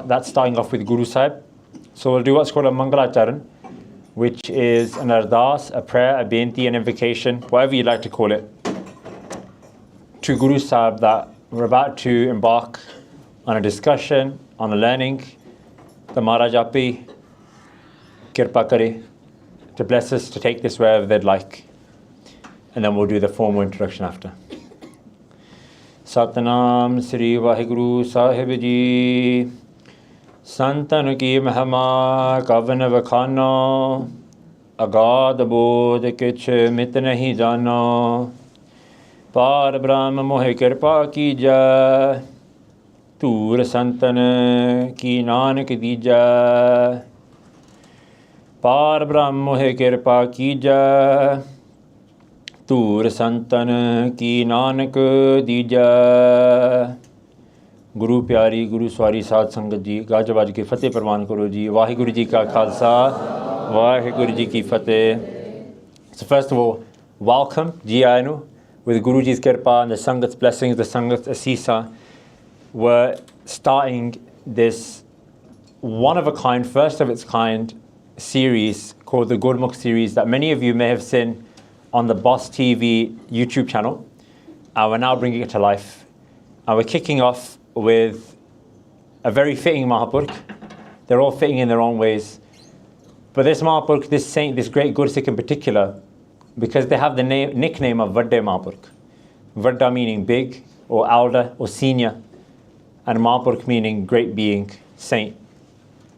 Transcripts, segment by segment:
That's starting off with Guru Sahib. So we'll do what's called a Mangalacharan, which is an ardas, a prayer, a benti, an invocation, whatever you'd like to call it, to Guru Sahib that we're about to embark on a discussion, on a learning. The Maharaj Api, Kirpa Kare, to bless us to take this wherever they'd like. And then we'll do the formal introduction after. Satnam Sri Vaheguru Sahib Ji. Santan ki mahama kavan vakhana, agad bodh kich mit nahi jana, par brahm mohe kirpa kija, tur santan ki nanak dija, par brahm mohe kirpa kija, tur santan ki nanak dija. गुरु प्यारी गुरु सवारी साध संगत जी गाज बाज के फतेह प्रवान करो जी वाहिगुरु जी का खालसा वाहिगुरु जी की फतेह. So first of all, welcome Giani with Guruji's kirpa and the Sangat's blessings, the Sangat's asisa. We're starting this one of a kind, first of its kind series called the Gurmukhi series that many of you may have seen on the Boss TV YouTube channel, and we're now bringing it to life. And we're kicking off with a very fitting Mahapurkh. They're all fitting in their own ways. But this Mahapurkh, this saint, this great Gursikh in particular, because they have the nickname of Vadde Mahapurkh. Vadda meaning big, or elder, or senior, and Mahapurkh meaning great being, saint,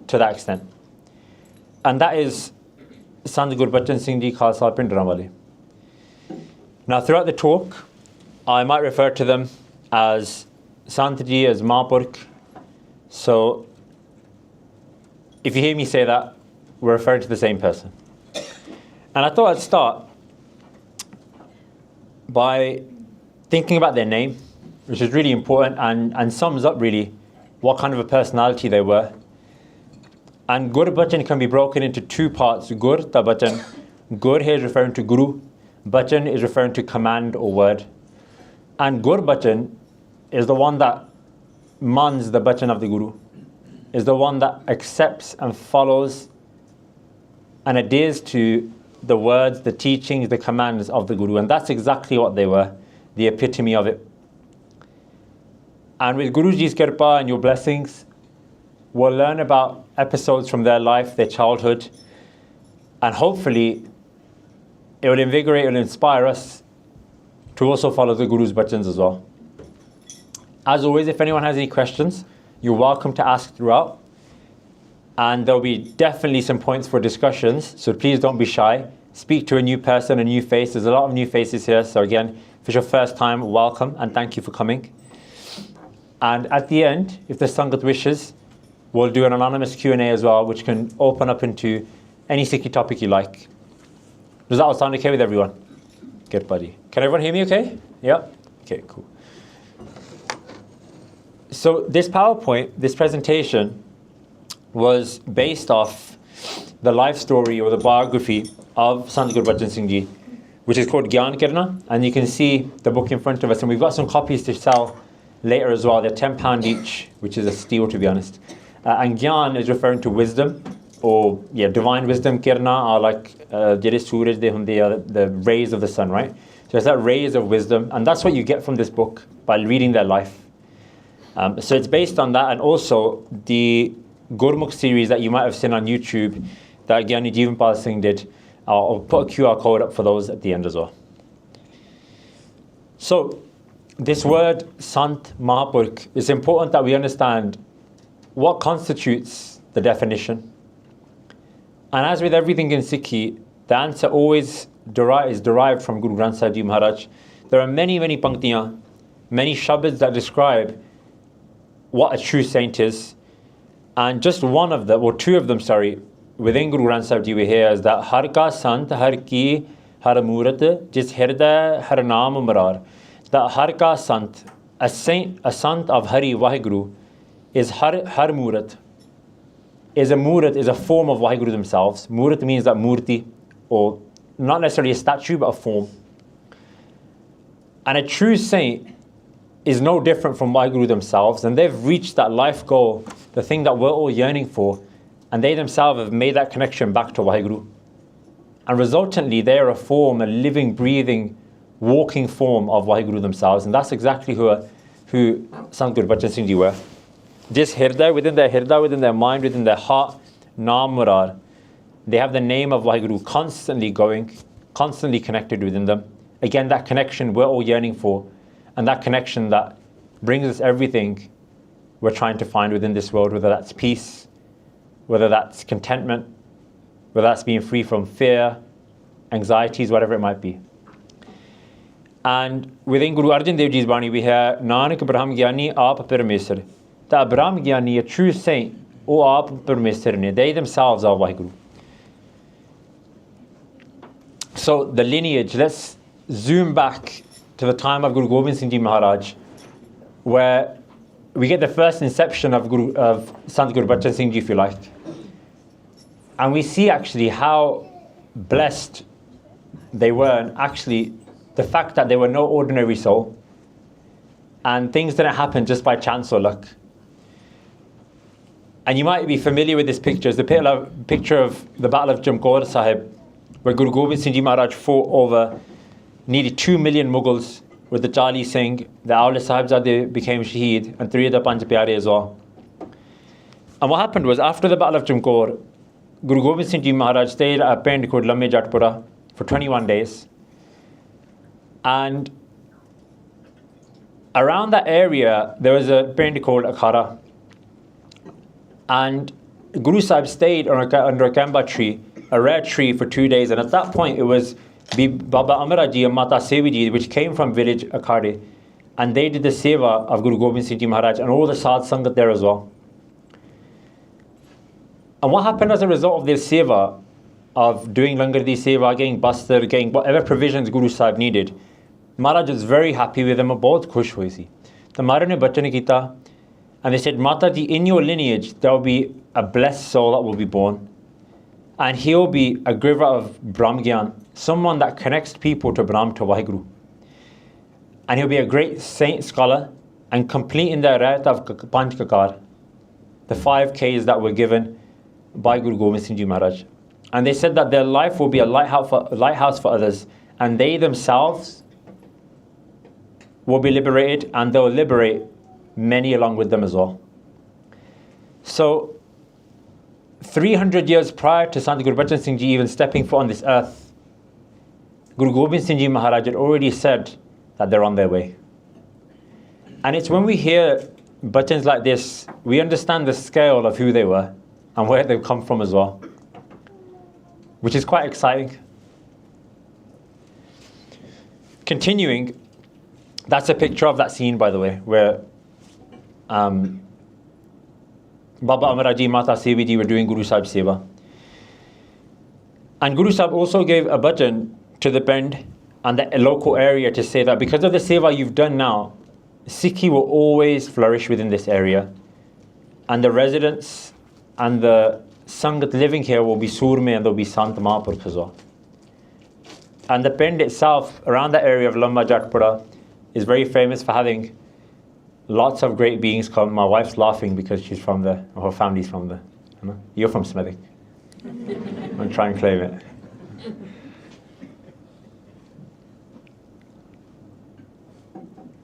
to that extent. And that is Sant Gurbachan Singh Ji Khalsa Pind Ramwale. Now throughout the talk, I might refer to them as Sant Ji, as Mahapurkh. So if you hear me say that, we're referring to the same person. And I thought I'd start by thinking about their name, which is really important and sums up really what kind of a personality they were. And Gurbachan can be broken into two parts, Gur, Tabachan. Gur here is referring to Guru, Bachan is referring to command or word. And Gurbachan is the one that mans the bachan of the Guru, is the one that accepts and follows and adheres to the words, the teachings, the commands of the Guru. And that's exactly what they were, the epitome of it. And with Guruji's kirpa and your blessings, we'll learn about episodes from their life, their childhood, and hopefully it will invigorate and inspire us to also follow the Guru's bachans as well. As always, if anyone has any questions, you're welcome to ask throughout. And there'll be definitely some points for discussions, so please don't be shy. Speak to a new person, a new face. There's a lot of new faces here, so again, if it's your first time, welcome and thank you for coming. And at the end, if the Sangat wishes, we'll do an anonymous Q&A as well, which can open up into any Sikhi topic you like. Does that all sound okay with everyone? Good, buddy. Can everyone hear me okay? Yeah? Okay, cool. So this PowerPoint, this presentation, was based off the life story or the biography of Sant Gurbachan Singh Ji, which is called Giani. And you can see the book in front of us. And we've got some copies to sell later as well. They're £10 each, which is a steal, to be honest. And Gyan is referring to wisdom, or divine wisdom. Kirna are like the rays of the sun, right? So it's that rays of wisdom. And that's what you get from this book by reading their life. So it's based on that, and also the Gurmukhi series that you might have seen on YouTube that Giani Jeevanpal Singh did. I'll put a QR code up for those at the end as well. So this word Sant, Mahapurkh, it's important that we understand what constitutes the definition. And as with everything in Sikhi, the answer always is derived from Guru Granth Sahib Ji Maharaj. There are many, many panktiyan, many shabads that describe what a true saint is. And just one of them, or two of them, within Guru Granth Sahib Ji we hear is that Har ka Sant, Har ki, Har Murat, Jis Hirda, Har Naam Marar. That Har ka Sant, a saint, a Sant of Hari, Vaheguru, is Har Murat. Is a form of Vaheguru themselves. Murat means that Murti, or not necessarily a statue, but a form. And a true saint is no different from WhyGuru themselves, and they've reached that life goal, the thing that we're all yearning for, and they themselves have made that connection back to WhyGuru. And resultantly, they are a form, a living, breathing, walking form of WhyGuru themselves, and that's exactly who Sant Gurbachan Singh Ji were. Just hirda, within their mind, within their heart, Naam Murar, they have the name of WhyGuru constantly going, constantly connected within them. Again, that connection we're all yearning for, and that connection that brings us everything we're trying to find within this world, whether that's peace, whether that's contentment, whether that's being free from fear, anxieties, whatever it might be. And within Guru Arjan Dev Ji's Bani, we hear, Nanak Braham Giani Aap Parameswar. The Braham Giani, a true saint, O Aap Parameswar ne, they themselves are WhyGuru. So the lineage, let's zoom back to the time of Guru Gobind Singh Ji Maharaj, where we get the first inception of Sant Gurbachan Singh Ji, if you like. And we see actually how blessed they were, and actually the fact that they were no ordinary soul, and things didn't happen just by chance or luck. And you might be familiar with this picture. It's the picture of the Battle of Jamkor Sahib, where Guru Gobind Singh Ji Maharaj fought over nearly 2 million Mughals with the Charlie Singh. The Aule Sahibzade became Shaheed, and 3 of the Panch Pyare as well. And what happened was, after the Battle of Jamkor, Guru Gobind Singh Ji Maharaj stayed at a pind called Lamme Jatpura for 21 days. And around that area, there was a pind called Akhara. And Guru Sahib stayed under a kamba tree, a rare tree, for 2 days. And at that point, it was Baba Amara Ji and Mata Sevi Ji, which came from village Akhade. And they did the seva of Guru Gobind Singh Ji Maharaj and all the Sadh Sangat there as well. And what happened as a result of this seva, of doing Langar di seva, getting bastar, getting whatever provisions Guru Sahib needed, Maharaj was very happy with them, bahut khush hui si. The Maharaj ne bachan kita, and they said, Mata ji, in your lineage, there will be a blessed soul that will be born. And he'll be a giver of Brahm Gyan, someone that connects people to Brahm, to WhyGuru. And he'll be a great saint scholar, and complete in the right of Panch Kakar, the 5 Ks that were given by Guru Gobind Singh Ji Maharaj. And they said that their life will be a lighthouse for others, and they themselves will be liberated, and they'll liberate many along with them as well. So 300 years prior to Sant Gurbachan Singh Ji even stepping foot on this earth, Guru Gobind Singh Ji Maharaj had already said that they're on their way. And it's when we hear bachans like this, we understand the scale of who they were and where they've come from as well, which is quite exciting. Continuing, that's a picture of that scene, by the way, where Baba Amaraji, Mata Sevi Ji were doing Guru Sahib Seva. And Guru Sahib also gave a bhajan to the Pind and the local area to say that because of the Seva you've done now, Sikhi will always flourish within this area. And the residents and the Sangat living here will be Surme, and they'll be Sant Mahapurkh as well. And the Pind itself, around the area of Lamba Jatpura, is very famous for having lots of great beings come. My wife's laughing because she's from there, or her family's from there. You're from Smethwick. I'm trying to claim it.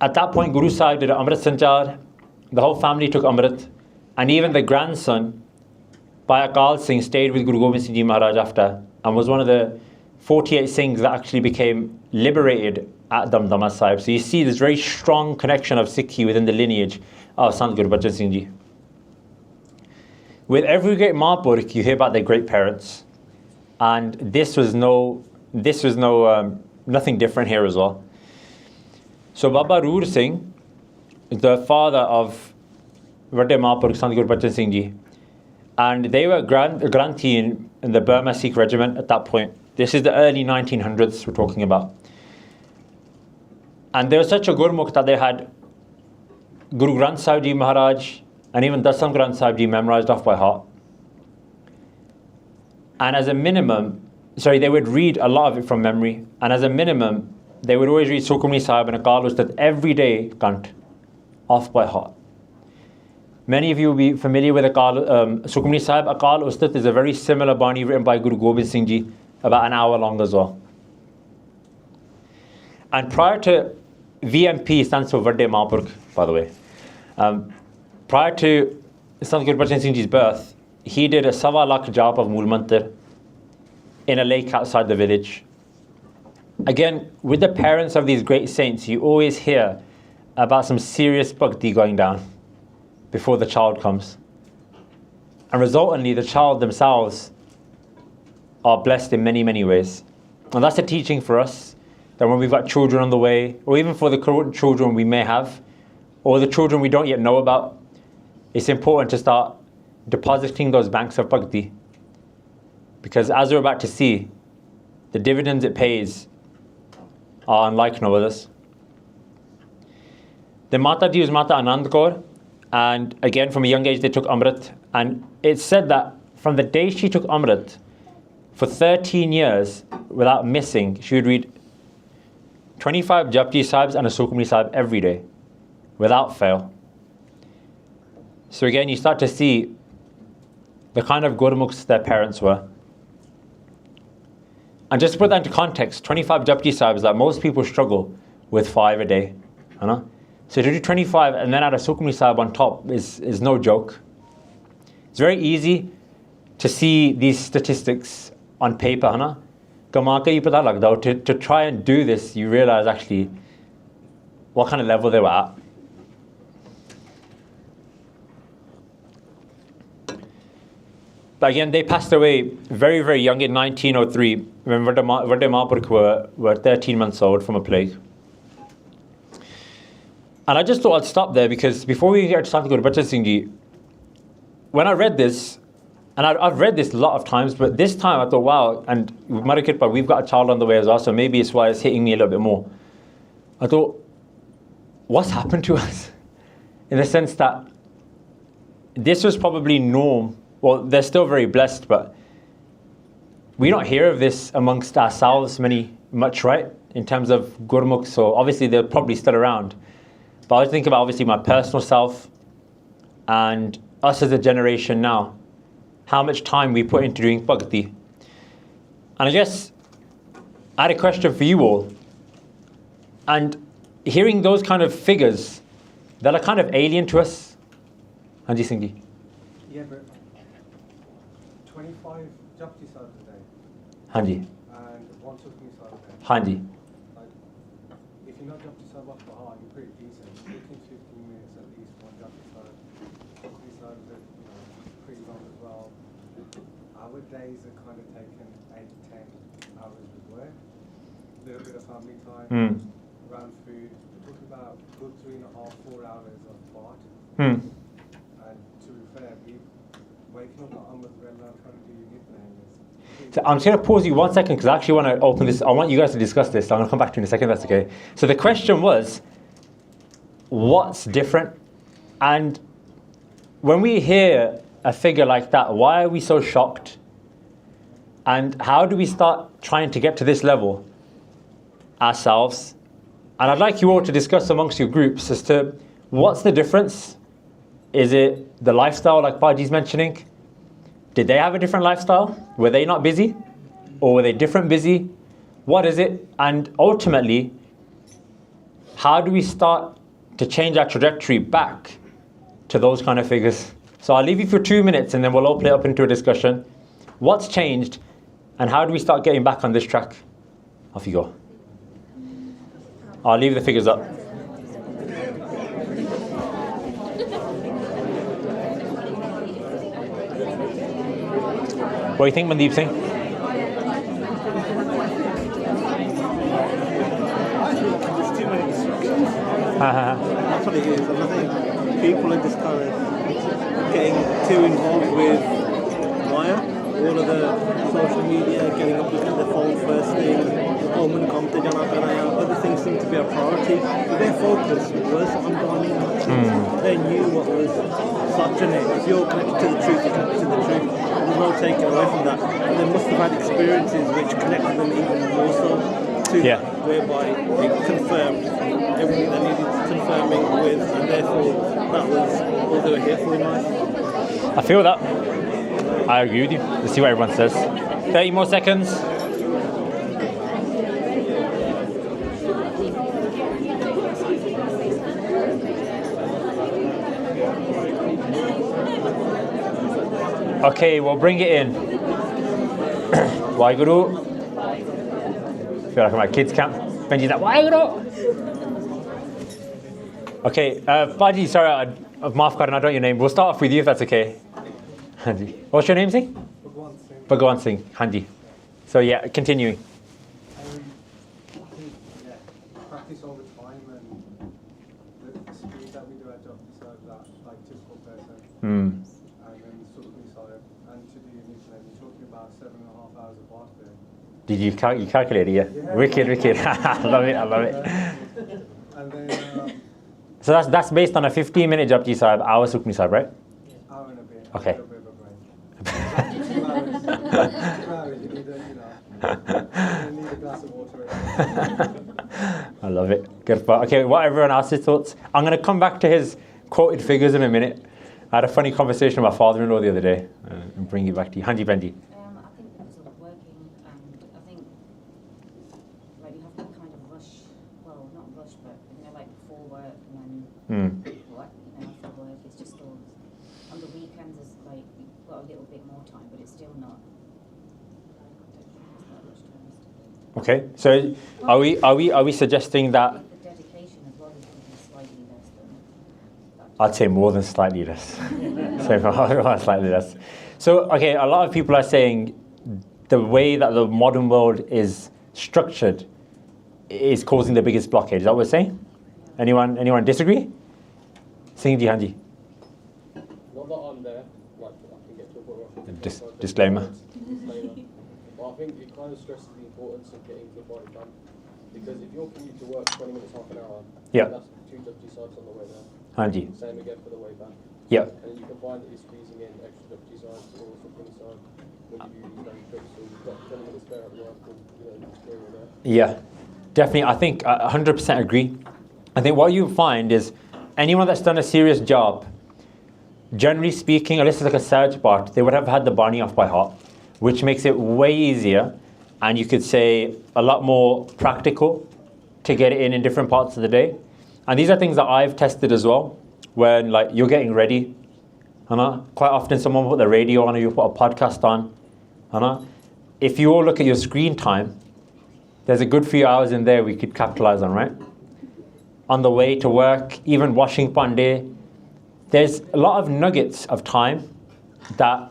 At that point, Guru Sahib did Amrit Sanchar. The whole family took Amrit. And even the grandson, Bhai Akal Singh, stayed with Guru Gobind Singh Ji Maharaj after, and was one of the 48 Singhs that actually became liberated at Damdama Sahib. So you see this very strong connection of Sikhi within the lineage of Sant Gurbachan Singh Ji. With every great Mahapurkh, you hear about their great parents. And this was nothing different here as well. So Baba Roor Singh is the father of Vade Mahapurkh Sant Gurbachan Singh Ji. And they were Granthi in the Burma Sikh regiment at that point. This is the early 1900s we're talking about. And they were such a Gurmukh that they had Guru Granth Sahib Ji Maharaj and even Dasam Granth Sahib Ji memorized off by heart. And as a minimum, they would read a lot of it from memory. And as a minimum, they would always read Sukhmani Sahib and Akal Ustad every day, Kant. off by heart. Many of you will be familiar with Sukhmani Sahib. Akal Ustat is a very similar Bani written by Guru Gobind Singh Ji, about an hour long as well. And prior to VMP, stands for Vadde Mahapurkh, by the way. Prior to Sant Gurbachan Singh Ji's birth, he did a Sawa Lakh jap of Mool Mantar in a lake outside the village. Again, with the parents of these great saints, you always hear about some serious bhakti going down before the child comes. And resultantly, the child themselves are blessed in many, many ways. And that's a teaching for us, that when we've got children on the way, or even for the current children we may have, or the children we don't yet know about, it's important to start depositing those banks of bhakti. Because as we're about to see, the dividends it pays are unlike no others. The Mata Ji was Mata Anand Kaur, and again from a young age they took Amrit, and it's said that from the day she took Amrit, for 13 years without missing, she would read 25 Japji Sahibs and a Sukhmani Sahib every day without fail. So again, you start to see the kind of Gurmukhs their parents were. And just to put that into context, 25 Japji Sahibs, that most people struggle with 5 a day. You know? So to do 25 and then add a Sukhmani Sahib on top is no joke. It's very easy to see these statistics on paper. To try and do this, you realize actually what kind of level they were at. But again, they passed away very, very young in 1903 when Vadde Mahapurkh were 13 months old from a plague. And I just thought I'd stop there because before we get to Sant Gurbachan Singh Ji, when I read this, and I've read this a lot of times, but this time I thought, wow, and we've got a child on the way as well, so maybe it's why it's hitting me a little bit more. I thought, what's happened to us? In the sense that this was probably norm. Well, they're still very blessed, but we don't hear of this amongst ourselves much, right? In terms of Gurmukh, so obviously they're probably still around. But I was thinking about obviously my personal self and us as a generation now, how much time we put into doing bhakti. And I guess I had a question for you all. And hearing those kind of figures that are kind of alien to us. Hanji Singh Ji. Yeah, but 25 Japji Sahib a day. Hanji. And 1 Sukhmani Sahib a day. Hanji. Like, if you're not Japji Sahib off the heart, you're pretty decent. Looking 15 minutes at least, 1 Japji Sahib. Sukhmani Sahib is pretty long as well. Our days are kind of taken 8 to 10 hours with work. A little bit of family time, around food. We're talking about good 3.5, 4 hours of part. And to be fair, waking up at Amrit Rela, trying to do your Nitnem. So I'm just going to pause you 1 second because I actually want to open this. I want you guys to discuss this. So I'm going to come back to you in a second, that's okay. So the question was, what's different? And when we hear a figure like that, why are we so shocked? And how do we start trying to get to this level ourselves? And I'd like you all to discuss amongst your groups as to what's the difference. Is it the lifestyle like Bhaji's mentioning? Did they have a different lifestyle? Were they not busy? Or were they different busy? What is it? And ultimately, how do we start to change our trajectory back to those kind of figures? So I'll leave you for 2 minutes and then we'll open it up into a discussion. What's changed and how do we start getting back on this track? Off you go. I'll leave the figures up. What do you think, Mandeep Singh? There's too many distractions. That's what it is. And I think people are just kind of getting too involved with Maya, all of the social media, getting up, looking at their phone first thing, other things seem to be a priority. Their focus was on Giani. They knew what was such in it. If you're connected to the truth, you're connected to the truth. There's no taking away from that. And they must have had experiences which connected them even more so to that, whereby it confirmed everything they needed to confirming with, and therefore that was all they were here for in life. I feel that. I agree with you. Let's see what everyone says. 30 more seconds. Okay, we'll bring it in. WhyGuru. I feel like I'm at kids camp. Benji's like, WhyGuru. Okay, Baji, sorry, Maaf karna, I don't know your name. We'll start off with you if that's okay. Hanji. What's your name, Singh? Bhagwan Singh. Hanji. So yeah, continuing. I think, practice over time and the speed that we do our job to serve that like typical person. And then sort of side and to do your Nitnem, you're talking about 7.5 hours of work there. Did you calculate it? Yeah. Wicked. I love it. And then So that's based on a 15-minute Japji Sahib, hour Sukhmani Sahib, right? hour and a bit. Okay. A little bit of a break. 2 hours. 2 hours. You need a glass of water. I love it. Good. Okay, what everyone else's thoughts? I'm going to come back to his quoted figures in a minute. I had a funny conversation with my father-in-law the other day and bring it back to you. Hanji Benji. I think because of working, and I think like you have to kind of rush, well, not rush, but like before work and then what, after work, it's just all, on the weekends it's like you've got a little bit more time, but it's still not, I don't think it's that much time. Okay, so are we suggesting that? I think the dedication as well is going to be slightly less than that. I'd say more than slightly less. Slightly less. So, okay, a lot of people are saying the way that the modern world is structured is causing the biggest blockage. Is that what we're saying? Anyone disagree? Singh ji, Hanji. Not that I'm there, like I can get to a point where I can Disclaimer. But I think it kind of stresses the importance of getting the body done. Because if you're commute to work 20 minutes, half an hour, Yeah. that's 2 Japji Sahibs on the way there. Hanji. Same again for the way back. Yeah. And you can find that you're squeezing in extra Japji Sahibs or Sukhmani Sahib when you do these long trips. So you've got 20 minutes spare at work or there. Yeah, definitely. I think 100% agree. I think what you find is anyone that's done a serious job, generally speaking, unless it's like a search part, they would have had the Bani off by heart, which makes it way easier and you could say a lot more practical to get it in different parts of the day. And these are things that I've tested as well, when like you're getting ready. Quite often someone will put the radio on or you put a podcast on. If you all look at your screen time, there's a good few hours in there we could capitalize on, right? On the way to work, even washing Pandey, there's a lot of nuggets of time that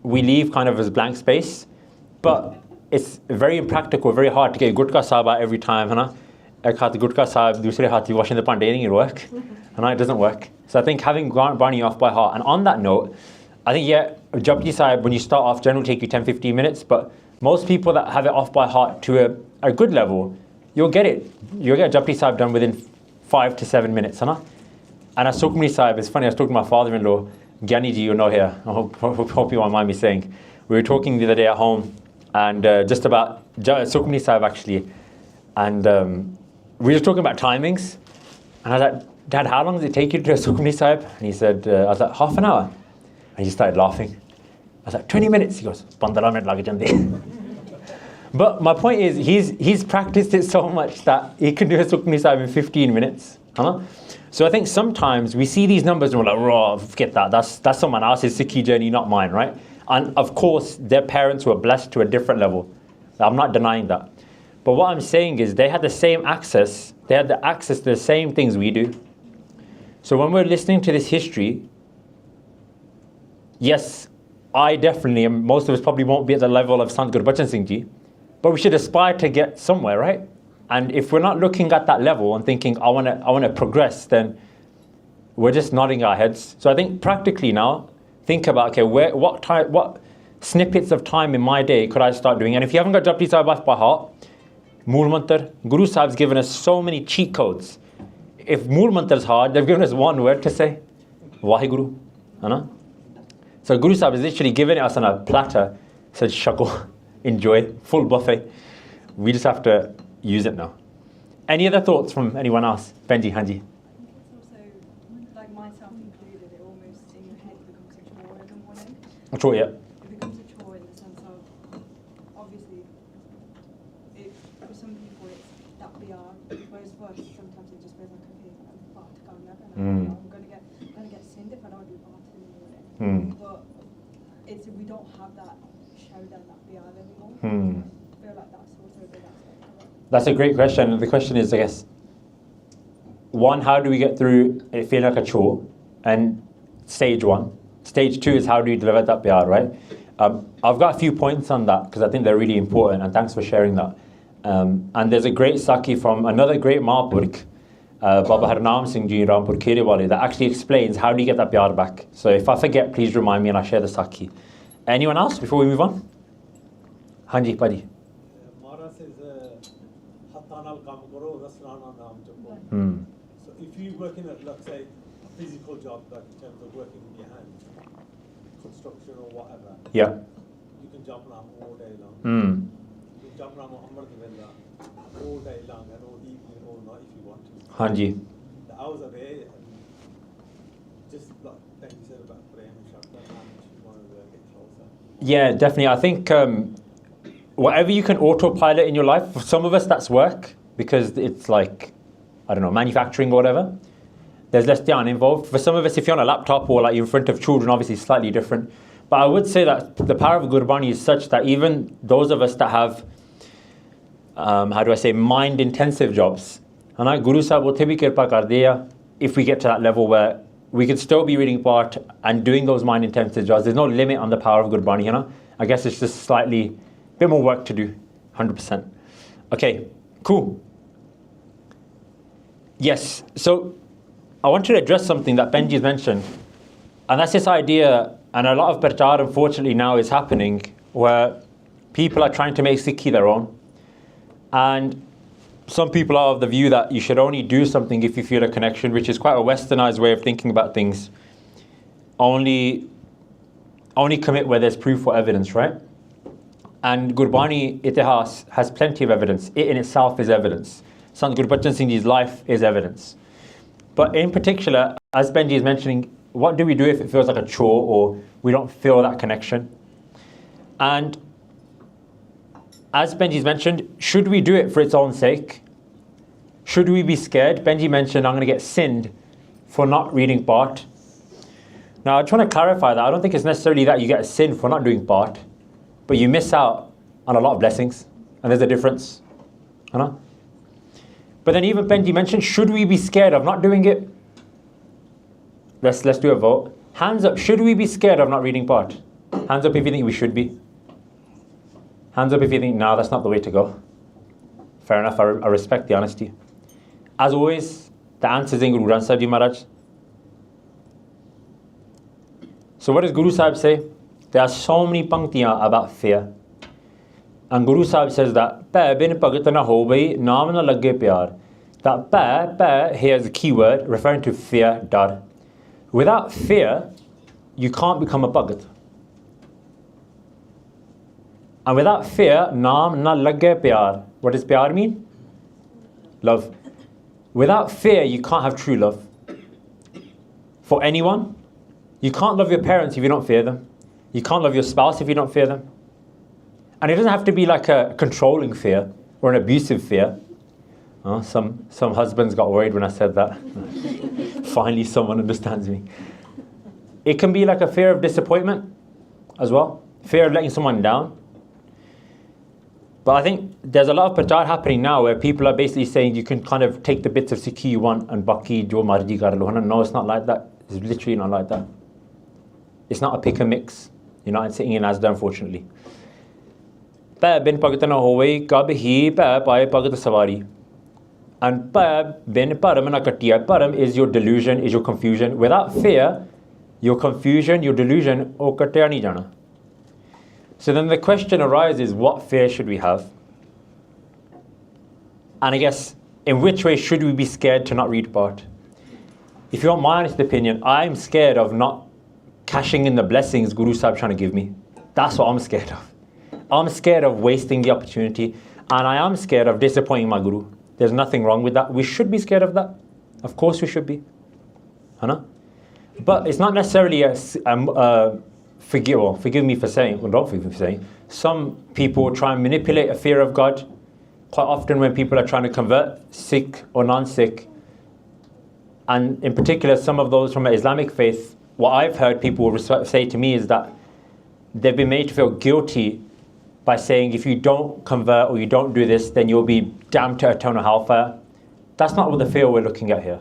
we leave kind of as blank space, but it's very impractical, very hard to get Gutka Sahib out every time, Ek haath Gutka Sahib, dusre haath washing the Pandey doesn't work, it doesn't work. So I think having Bani off by heart, and on that note, I think, yeah, Japji Sahib, when you start off, generally take you 10-15 minutes, but most people that have it off by heart to a good level, you'll get it. You'll get Japji Sahib done within 5 to 7 minutes. And a Sukhmani Sahib, it's funny, I was talking to my father-in-law, Giani ji, you know here, I hope you won't mind me saying. We were talking the other day at home, and just about Sukhmani Sahib actually, and we were talking about timings, and I was like, Dad, how long does it take you to do a Sukhmani Sahib? And he said, I was like, half an hour. And he started laughing. I was like, 20 minutes. He goes, 15 minutes lag jande. But my point is, he's practiced it so much that he can do a Sukhmani Sahib in 15 minutes. So I think sometimes we see these numbers and we're like, raw, forget that. That's someone else's Sikhi journey, not mine, right? And of course, their parents were blessed to a different level. I'm not denying that. But what I'm saying is they had the same access. They had the access to the same things we do. So when we're listening to this history, yes, I definitely, and most of us probably won't be at the level of Sant Gurbachan Singh Ji, but we should aspire to get somewhere, right? And if we're not looking at that level and thinking, I want to progress, then we're just nodding our heads. So I think practically now, think about, okay, what snippets of time in my day could I start doing? And if you haven't got Japji Sahib by heart, Mool Mantar, Guru Sahib's given us so many cheat codes. If Mool Mantar is hard, they've given us one word to say, Vaheguru. So Guru Sahib is literally giving us on a platter, said shako, enjoy, full buffet. We just have to use it now. Any other thoughts from anyone else? Benji, Hanji. It's also, like myself included, it almost in your head becomes a chore in the morning. Sure, yeah. It becomes a chore in the sense of, obviously, for some people it's that BR, whereas for us sometimes it just feels like, okay, I'm about to go and I'm gonna get sinned if I don't do bath in the morning. But we don't have that show them that BR anymore. I feel like that's also a big aspect of it. That's a great question. The question is, I guess, one, how do we get through it feeling like a chore? And stage one. Stage two is how do you deliver that PR, right? I've got a few points on that because I think they're really important, and thanks for sharing that. And there's a great Sakhi from another great Mahapurkh, Baba Harnam Singh Ji Rampur Kherewale, that actually explains how do you get that PR back. So if I forget, please remind me and I'll share the Sakhi. Anyone else before we move on? Hanji, Padi. Mara says, Hatanal kam karo, rasrana naam japo. So if you work in let's say, a physical job, like in terms of working with your hands, construction or whatever, Yeah. you can jump around all day long. You can jump around all day long and all evening, all night if you want to. Hanji. The hours are there, and just like thank you said about praying and chakra, how much you want to get closer. Yeah, definitely. I think whatever you can autopilot in your life, for some of us that's work because it's like, I don't know, manufacturing or whatever. There's less dhyan involved. For some of us, if you're on a laptop or like you're in front of children, obviously slightly different. But I would say that the power of Gurbani is such that even those of us that have, mind-intensive jobs, and Guru Sahib uthe bhi kirpa kar diya, if we get to that level where we could still be reading part and doing those mind-intensive jobs. There's no limit on the power of Gurbani, you know? I guess it's just slightly, bit more work to do, 100%. Okay, cool. Yes, so I want to address something that Benji's mentioned, and that's this idea, and a lot of Parchar unfortunately now is happening, where people are trying to make Sikhi their own. And some people are of the view that you should only do something if you feel a connection, which is quite a westernized way of thinking about things. Only commit where there's proof or evidence, right? And Gurbani Itihas has plenty of evidence. It in itself is evidence. Sant Gurbachan Singh Ji's life is evidence. But in particular, as Benji is mentioning, what do we do if it feels like a chore or we don't feel that connection? And as Benji's mentioned, should we do it for its own sake? Should we be scared? Benji mentioned, I'm going to get sinned for not reading part. Now, I just want to clarify that. I don't think it's necessarily that you get a sin for not doing part, but you miss out on a lot of blessings, and there's a difference. You know? But then even Benji mentioned, should we be scared of not doing it? Let's do a vote. Hands up, should we be scared of not reading part? Hands up if you think we should be. Hands up if you think, no, that's not the way to go. Fair enough, I respect the honesty. As always, the answer is in Guru Granth Sahib Ji Maharaj. So what does Guru Sahib say? There are so many panktiyan about fear. And Guru Sahib says that, Bhai bin bhagat na ho bhai, naam na lagge pyar. That Bhai here is a key word referring to fear, dar. Without fear, you can't become a bhagat. And without fear, naam na lagge pyar. What does pyar mean? Love. Without fear, you can't have true love. For anyone, you can't love your parents if you don't fear them. You can't love your spouse if you don't fear them. And it doesn't have to be like a controlling fear or an abusive fear. Some husbands got worried when I said that. Finally, someone understands me. It can be like a fear of disappointment as well. Fear of letting someone down. But I think there's a lot of Parchar happening now where people are basically saying you can kind of take the bits of Sikhi you want and baki jo marji kar lo. No, it's not like that. It's literally not like that. It's not a pick and mix. You're not sitting in Asda, unfortunately. Bhai bin bhagat na howe kab hi bhai paaye bhagat sawari. And bhai bin param na katiya. Param is your delusion, is your confusion. Without fear, your confusion, your delusion, oh katya nahi jana. So then the question arises, what fear should we have? And I guess, in which way should we be scared to not read part? If you want my honest opinion, I'm scared of not cashing in the blessings Guru Sahib trying to give me. That's what I'm scared of. I'm scared of wasting the opportunity, and I am scared of disappointing my Guru. There's nothing wrong with that. We should be scared of that. Of course we should be. But it's not necessarily forgive me for saying, well, don't forgive me for saying, some people try and manipulate a fear of God. Quite often when people are trying to convert, Sikh or non-Sikh, and in particular some of those from the Islamic faith, what I've heard people say to me is that they've been made to feel guilty by saying, if you don't convert or you don't do this, then you'll be damned to eternal hellfire. That's not what the fear we're looking at here.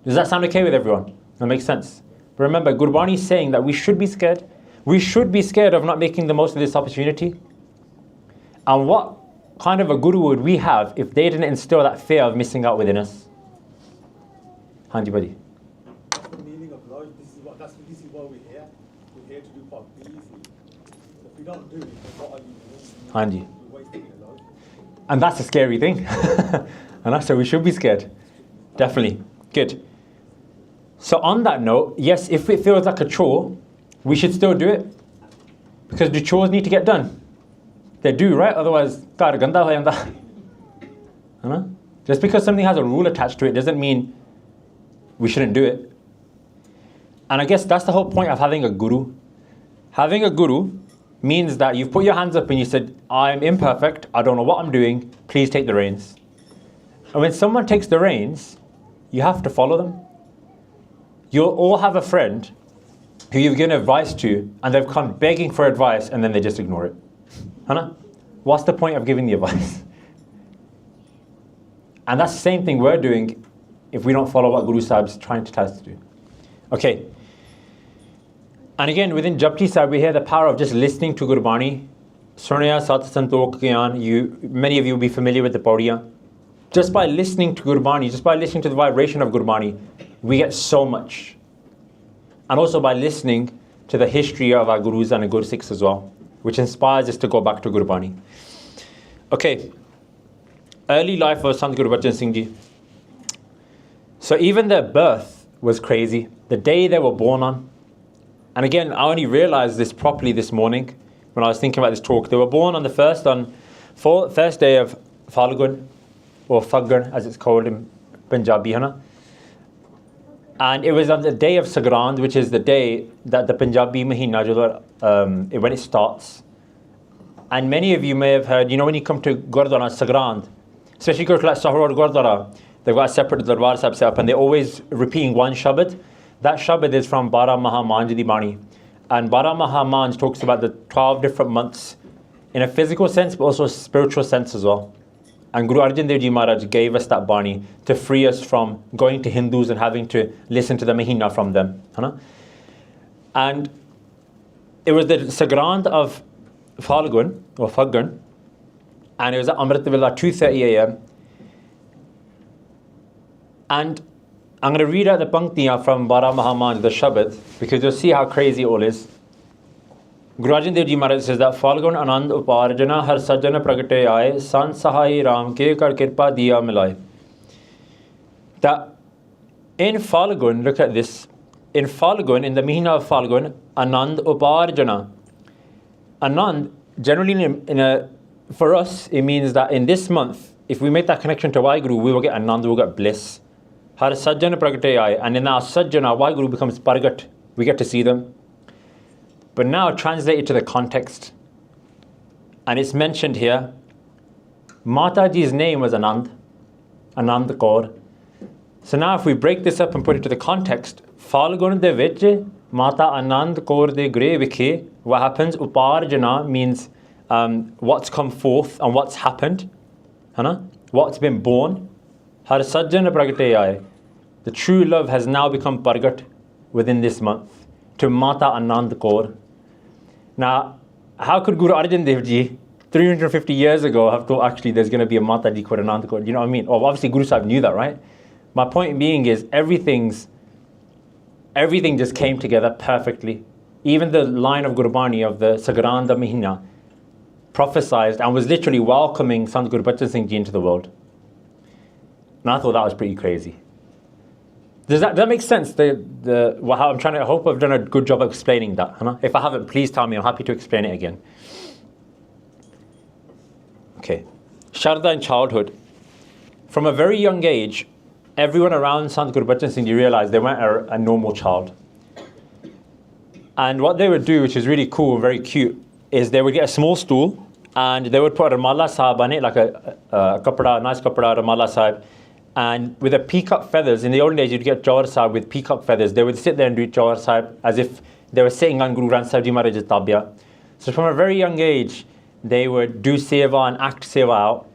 Does that sound okay with everyone? That makes sense. But remember, Gurbani is saying that we should be scared. We should be scared of not making the most of this opportunity. And what kind of a guru would we have if they didn't instill that fear of missing out within us? Hanji buddy. That's the meaning of life. This is why we're here. We're here to do part B. If we don't do it, then what are you doing? Hanji. You're wasting your life. And that's a scary thing. And that's why we should be scared. Definitely. Good. So on that note, yes, if it feels like a chore, we should still do it. Because the chores need to get done. They do, right? Otherwise, just because something has a rule attached to it doesn't mean we shouldn't do it. And I guess that's the whole point of having a guru. Having a guru means that you've put your hands up and you said, I'm imperfect, I don't know what I'm doing, please take the reins. And when someone takes the reins, you have to follow them. You'll all have a friend who you've given advice to and they've come begging for advice and then they just ignore it. What's the point of giving the advice? And that's the same thing we're doing if we don't follow what Guru Sahib's trying to tell us to do. Okay. And again, within Japji Sahib, we hear the power of just listening to Gurbani. Sunaya Sat Santok Gyan. Many of you will be familiar with the Paudiyan. Just by listening to Gurbani, just by listening to the vibration of Gurbani, we get so much. And also by listening to the history of our Gurus and the Gur Sikhs as well, which inspires us to go back to Gurbani. Okay. Early life of Sant Gurbachan Singh Ji. So even their birth was crazy. The day they were born on. And again, I only realized this properly this morning when I was thinking about this talk. They were born on the first day of Falgun, or Faggan as it's called in Punjabi, and it was on the day of Sagrand, which is the day that the Punjabi Mahina, when it starts. And many of you may have heard, when you come to Gurdwara Sagrand, especially go to like Sahur or Gurdwara, they've got a separate Darbar Sahib set up and they're always repeating one Shabad. That Shabad is from Bara Mahamanj di Bani. And Bara Mahamanj talks about the 12 different months in a physical sense, but also a spiritual sense as well. And Guru Arjan Dev Ji Maharaj gave us that Bani to free us from going to Hindus and having to listen to the Mahina from them. And it was the Sagrand of Falgun, or Faggan, and it was at Amrit Villa, 2:30 a.m. And I'm going to read out the Panktiyan from Bara Mahamanj, the Shabad, because you'll see how crazy it all is. Guru Arjan Dev Ji Maharaj says that Falgun Anand Uparjana Har Sajjana Pragate Aaye Sant Sahai Ram Ke Kar Kirpa Diya Milai. That in Falgun, look at this, in Falgun, in the Mahina of Falgun, Anand Uparjana. Anand, generally for us, it means that in this month, if we make that connection to WhyGuru, we will get Anand, we will get bliss. Har Sajjana Pragate Aaye. And in our Sajjana, WhyGuru becomes Pargat. We get to see them. But now translate it to the context. And it's mentioned here, Mataji's name was Anand Kaur. So now if we break this up and put it to the context, Falgun de vich Mata Anand Kaur de Gre Vikhe, what happens? Uparjana means what's come forth and what's happened. What's been born. Har Sajjana Pragate Aaye. The true love has now become Pargat within this month to Mata Anand Kaur. Now, how could Guru Arjan Dev Ji 350 years ago have thought actually there's going to be a Mata Ji called Anand Kaur? You know what I mean? Well, obviously Guru Sahib knew that, right? My point being is everything just came together perfectly. Even the line of Gurbani of the Sagranda Mahina prophesied and was literally welcoming Sant Gurbachan Singh Ji into the world. And I thought that was pretty crazy. Does that make sense? I hope I've done a good job of explaining that. If I haven't, please tell me. I'm happy to explain it again. Okay. Sharda in childhood. from a very young age, everyone around Sant Gurbachan Singh Ji realized they weren't a normal child. And what they would do, which is really cool, very cute, is they would get a small stool and they would put a Ramala Sahib on it, like a kapda, nice kapda, Ramala Sahib. And with the peacock feathers, in the olden days, you'd get Jawhar Sahib with peacock feathers. They would sit there and do Jawhar Sahib as if they were sitting on Guru Granth Sahib Ji Maharaj's tabia. So from a very young age, they would do seva and act seva out.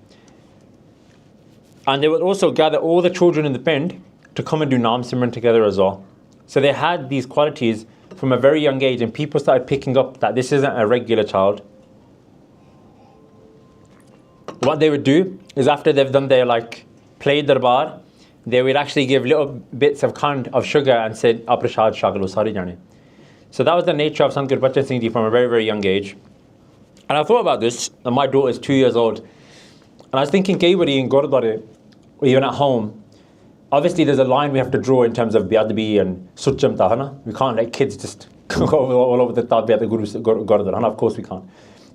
And they would also gather all the children in the pind to come and do Naam Simran together as well. So they had these qualities from a very young age, and people started picking up that this isn't a regular child. What they would do is after they've done their play darbar, they would actually give little bits of khand of sugar and said, "Aap prashad shaglo sari jane." So that was the nature of Sant Gurbachan Singh Ji from a very, very young age. And I thought about this, and my daughter is 2 years old. And I was thinking, Kaibari in Gurdwara, or even at home, obviously there's a line we have to draw in terms of biadbi and sucham tahana. We can't let kids just go all over the tabbi at the Gurdwara. Of course we can't.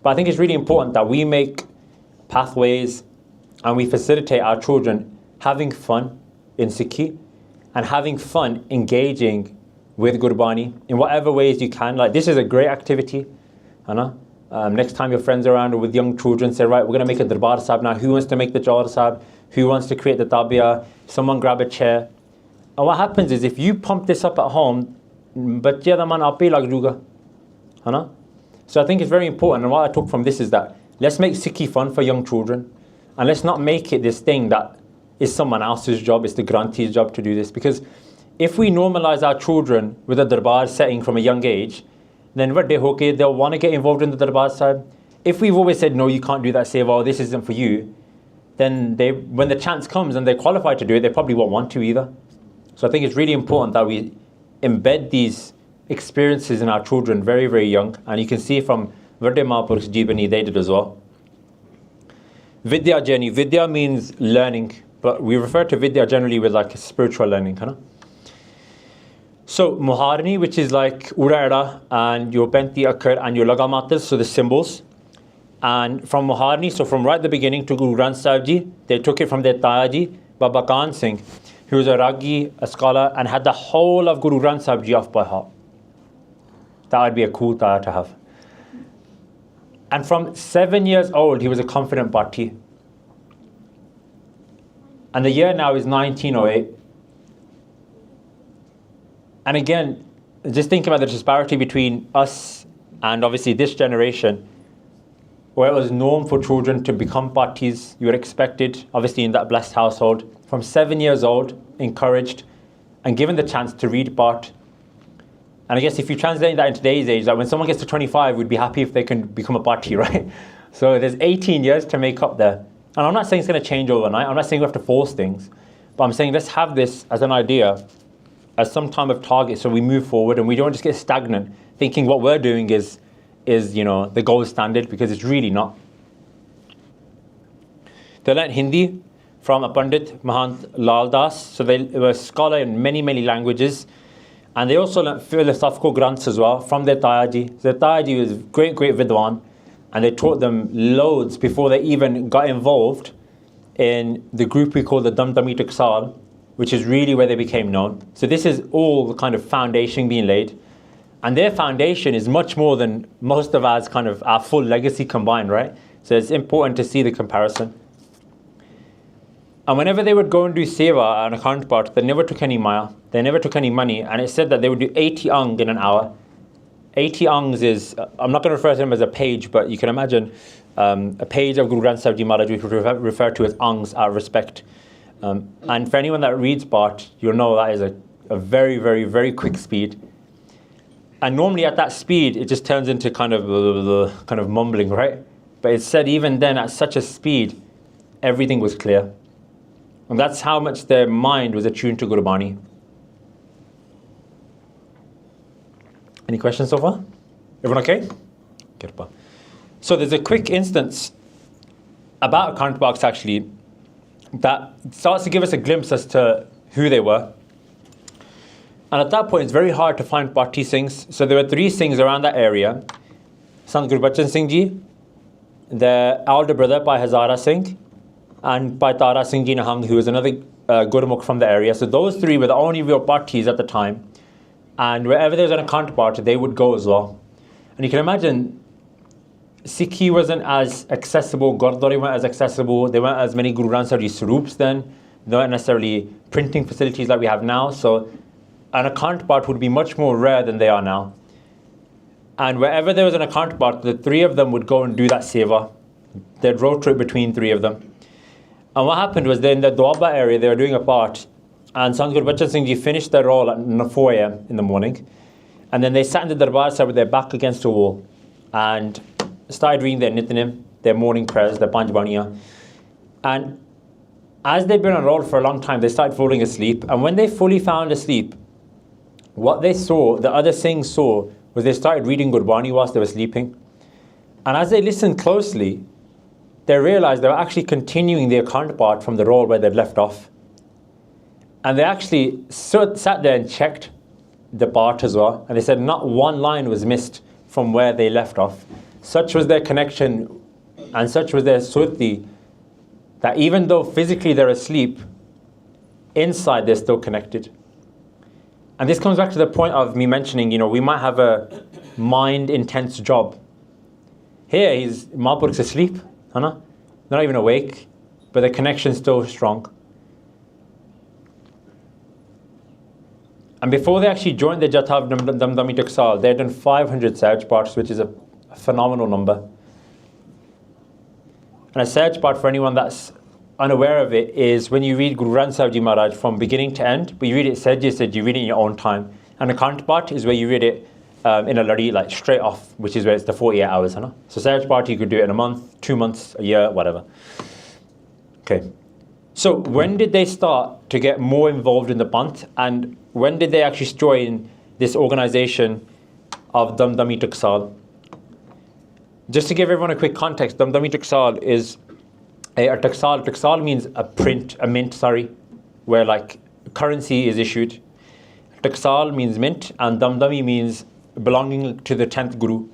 But I think it's really important that we make pathways and we facilitate our children having fun in Sikhi and having fun engaging with Gurbani in whatever ways you can. Like, this is a great activity. Next time your friends are around or with young children, say, right, we're going to make a Darbar Sahib now. Who wants to make the Jawhar Sahib? Who wants to create the Tabia? Someone grab a chair. And what happens is, if you pump this up at home, bachya da man ape lag juga. So I think it's very important. And what I took from this is that let's make Sikhi fun for young children. And let's not make it this thing that is someone else's job, it's the grantee's job to do this. Because if we normalize our children with a Darbar setting from a young age, then they'll want to get involved in the Darbar Sahib. If we've always said, no, you can't do that, say, well, this isn't for you, then when the chance comes and they're qualified to do it, they probably won't want to either. So I think it's really important that we embed these experiences in our children very, very young. And you can see from Vade Mahapurush Jibani, they did as well. Vidya Giani. Vidya means learning, but we refer to Vidya generally with spiritual learning. So Muharni, which is like Ura and your Penti Akkar and your Lagamatas, so the symbols. And from Muharni, so from right at the beginning to Guru Granth Sahib Ji, they took it from their Taya Ji, Baba Khan Singh, who was a Ragi, a scholar, and had the whole of Guru Granth Sahib Ji off by heart. That would be a cool Taya to have. And from 7 years old, he was a confident Bhatti. And the year now is 1908. And again, just think about the disparity between us and obviously this generation, where it was norm for children to become Bhattis. You were expected, obviously in that blessed household, from 7 years old, encouraged, and given the chance to read Bhat. And I guess if you translate that in today's age, that when someone gets to 25, we'd be happy if they can become a Bhatti, right? So there's 18 years to make up there. And I'm not saying it's going to change overnight. I'm not saying we have to force things. But I'm saying let's have this as an idea, as some kind of target, so we move forward and we don't just get stagnant, thinking what we're doing is the gold standard, because it's really not. They learned Hindi from a Pandit, Mahant Lal Das. So they were a scholar in many, many languages. And they also learned philosophical granths as well from their Tayaji. So their Tayaji was great, great Vidwan. And they taught them loads before they even got involved in the group we call the Damdami Taksal, which is really where they became known. So this is all the kind of foundation being laid. And their foundation is much more than most of us kind of our full legacy combined, right? So it's important to see the comparison. And whenever they would go and do seva on a Khand Path, they never took any maya, they never took any money. And it said that they would do 80 ang in an hour. 80 angs is, I'm not going to refer to them as a page, but you can imagine a page of Guru Granth Sahib Ji Maharaj, which we refer to as angs out of respect. And for anyone that reads Bhat, you'll know that is a very, very, very quick speed. And normally at that speed, it just turns into kind of mumbling, right? But it said even then at such a speed, everything was clear. And that's how much their mind was attuned to Gurbani. Any questions so far? Everyone okay? Kirpa. So there's a quick instance about Khand Box actually that starts to give us a glimpse as to who they were. And at that point, it's very hard to find Bhatti Singhs. So there were 3 Singhs around that area. Sant Gurbachan Singh Ji, the elder brother Bhai Hazara Singh, and Bhai Tara Singh Ji Nahang, who was another Gurmukh from the area. So those three were the only real parties at the time. And wherever there was an account party, they would go as well. And you can imagine, Sikhi wasn't as accessible, Gurdwara weren't as accessible, there weren't as many Guru Granth Sahib Ji Swarups then, there weren't necessarily printing facilities like we have now, so an account part would be much more rare than they are now. And wherever there was an account part, the three of them would go and do that seva. They'd road trip between three of them. And what happened was, in the Doaba area, they were doing a part, and Sant Gurbachan Singh Ji finished their role at 4 a.m. in the morning, and then they sat in the Darbar Sahib with their back against a wall and started reading their Nitnem, their morning prayers, their Panj Baniya. And as they'd been on roll for a long time, they started falling asleep. And when they fully found asleep, what they saw, the other Singhs saw, was they started reading Gurbani whilst they were sleeping. And as they listened closely, they realized they were actually continuing the account part from the roll where they'd left off. And they actually sat there and checked the part as well. And they said not one line was missed from where they left off. Such was their connection and such was their surti, that even though physically they're asleep, inside they're still connected. And this comes back to the point of me mentioning, we might have a mind-intense job. Here, Mahaprabhu's asleep, they're not even awake, but the connection's still strong. And before they actually joined the Jatha of Damdami Taksal, they had done 500 Sahaj parts, which is a phenomenal number. And a Sahaj part, for anyone that's unaware of it, is when you read Guru Granth Sahib Ji Maharaj from beginning to end, but you read it said, you read it in your own time. And a Kant part is where you read it in a ladi, like straight off, which is where it's the 48 hours. So Sahaj part, you could do it in a month, 2 months, a year, whatever. Okay. So when did they start to get more involved in the Panth, and when did they actually join this organization of Damdami Taksal? Just to give everyone a quick context, Damdami Taksal is a Taksal. Taksal means a mint, where like currency is issued. Taksal means mint, and Damdami means belonging to the 10th Guru.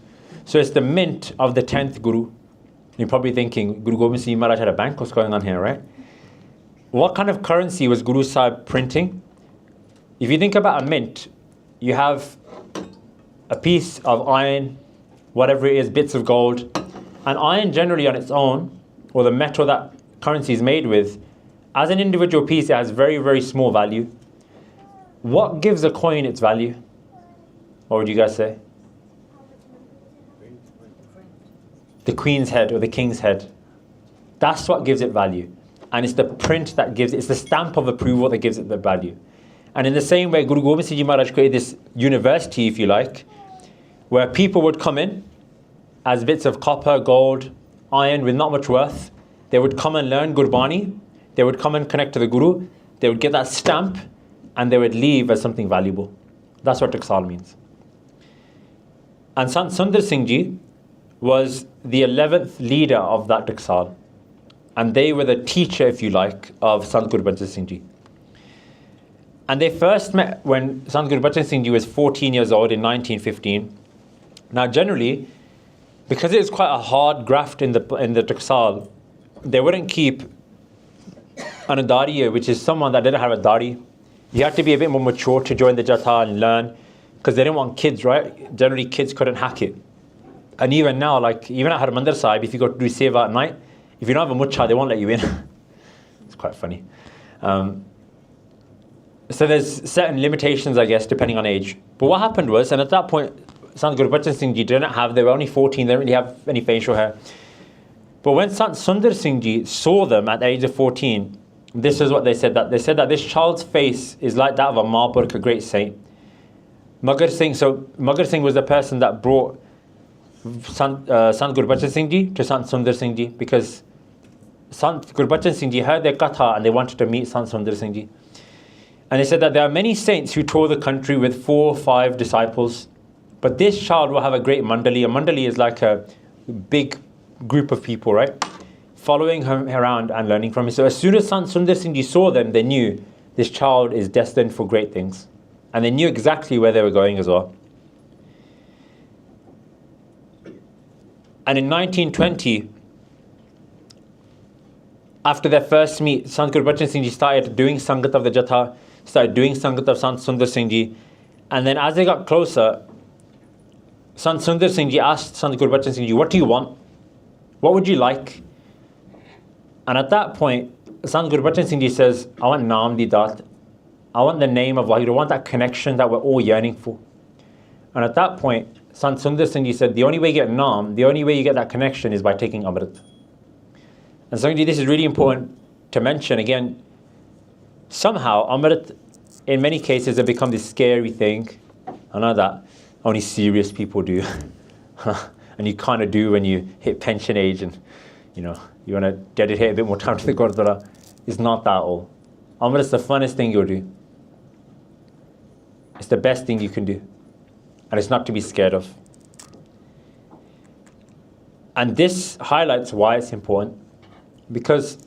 So it's the mint of the 10th Guru. You're probably thinking, Guru Gobind Singh Maharaj had a bank, what's going on here, right? What kind of currency was Guru Sahib printing? If you think about a mint, you have a piece of iron, whatever it is, bits of gold. And iron generally on its own, or the metal that currency is made with, as an individual piece, it has very, very small value. What gives a coin its value? What would you guys say? The queen's head or the king's head. That's what gives it value. And it's the print that gives it, it's the stamp of approval that gives it the value. And in the same way, Guru Gobind Singh Ji Maharaj created this university, if you like, where people would come in as bits of copper, gold, iron with not much worth. They would come and learn Gurbani. They would come and connect to the Guru. They would get that stamp and they would leave as something valuable. That's what Taksal means. And Sant Sundar Singh Ji was the 11th leader of that Taksal. And they were the teacher, if you like, of Sant Gurbachan Singh Ji. And they first met when Sant Gurbachan Singh Ji was 14 years old in 1915. Now generally, because it was quite a hard graft in the Taksal, they wouldn't keep an adariya, which is someone that didn't have a dari. You had to be a bit more mature to join the Jatha and learn, because they didn't want kids, right? Generally, kids couldn't hack it. And even now, even at Harmandir Sahib, if you go to do seva at night, if you don't have a mucha, they won't let you in. It's quite funny. So there's certain limitations, I guess, depending on age. But what happened was, and at that point, Sant Gurbachan Singh Ji they were only 14, they didn't really have any facial hair. But when Sant Sundar Singh Ji saw them at the age of 14, this is what they said, that this child's face is like that of a Mahaprabhu, a great saint. Magar Singh was the person that brought Sant Gurbachan Singh Ji to Sant Sundar Singh Ji, because Sant Gurbachan Singh Ji heard their katha and they wanted to meet Sant Sundar Singh Ji. And they said that there are many saints who tour the country with 4 or 5 disciples, but this child will have a great mandali. A mandali is like a big group of people, right? Following him around and learning from him. So as soon as Sant Sundar Singh Ji saw them, they knew this child is destined for great things. And they knew exactly where they were going as well. And in 1920, after their first meet, Sant Gurbachan Singh Ji started doing Sangat of the Jatha, started doing Sangat of Sant Sundar Singh Ji. And then as they got closer, Sant Sundar Singh Ji asked Sant Gurbachan Singh Ji, what do you want? What would you like? And at that point, Sant Gurbachan Singh Ji says, I want Naam Di Dat. I want the name of WhyGuru. I want that connection that we're all yearning for. And at that point, Sant Sundar Singh Ji said, the only way you get Naam, the only way you get that connection is by taking Amrit. And Sangh Ji, this is really important to mention. Again, somehow Amrit, in many cases, have become this scary thing. I know that only serious people do. And you kind of do when you hit pension age and, you know, you want to dedicate a bit more time to the Gurdwara. It's not that all. Amrit's the funnest thing you'll do. It's the best thing you can do. And it's not to be scared of. And this highlights why it's important. Because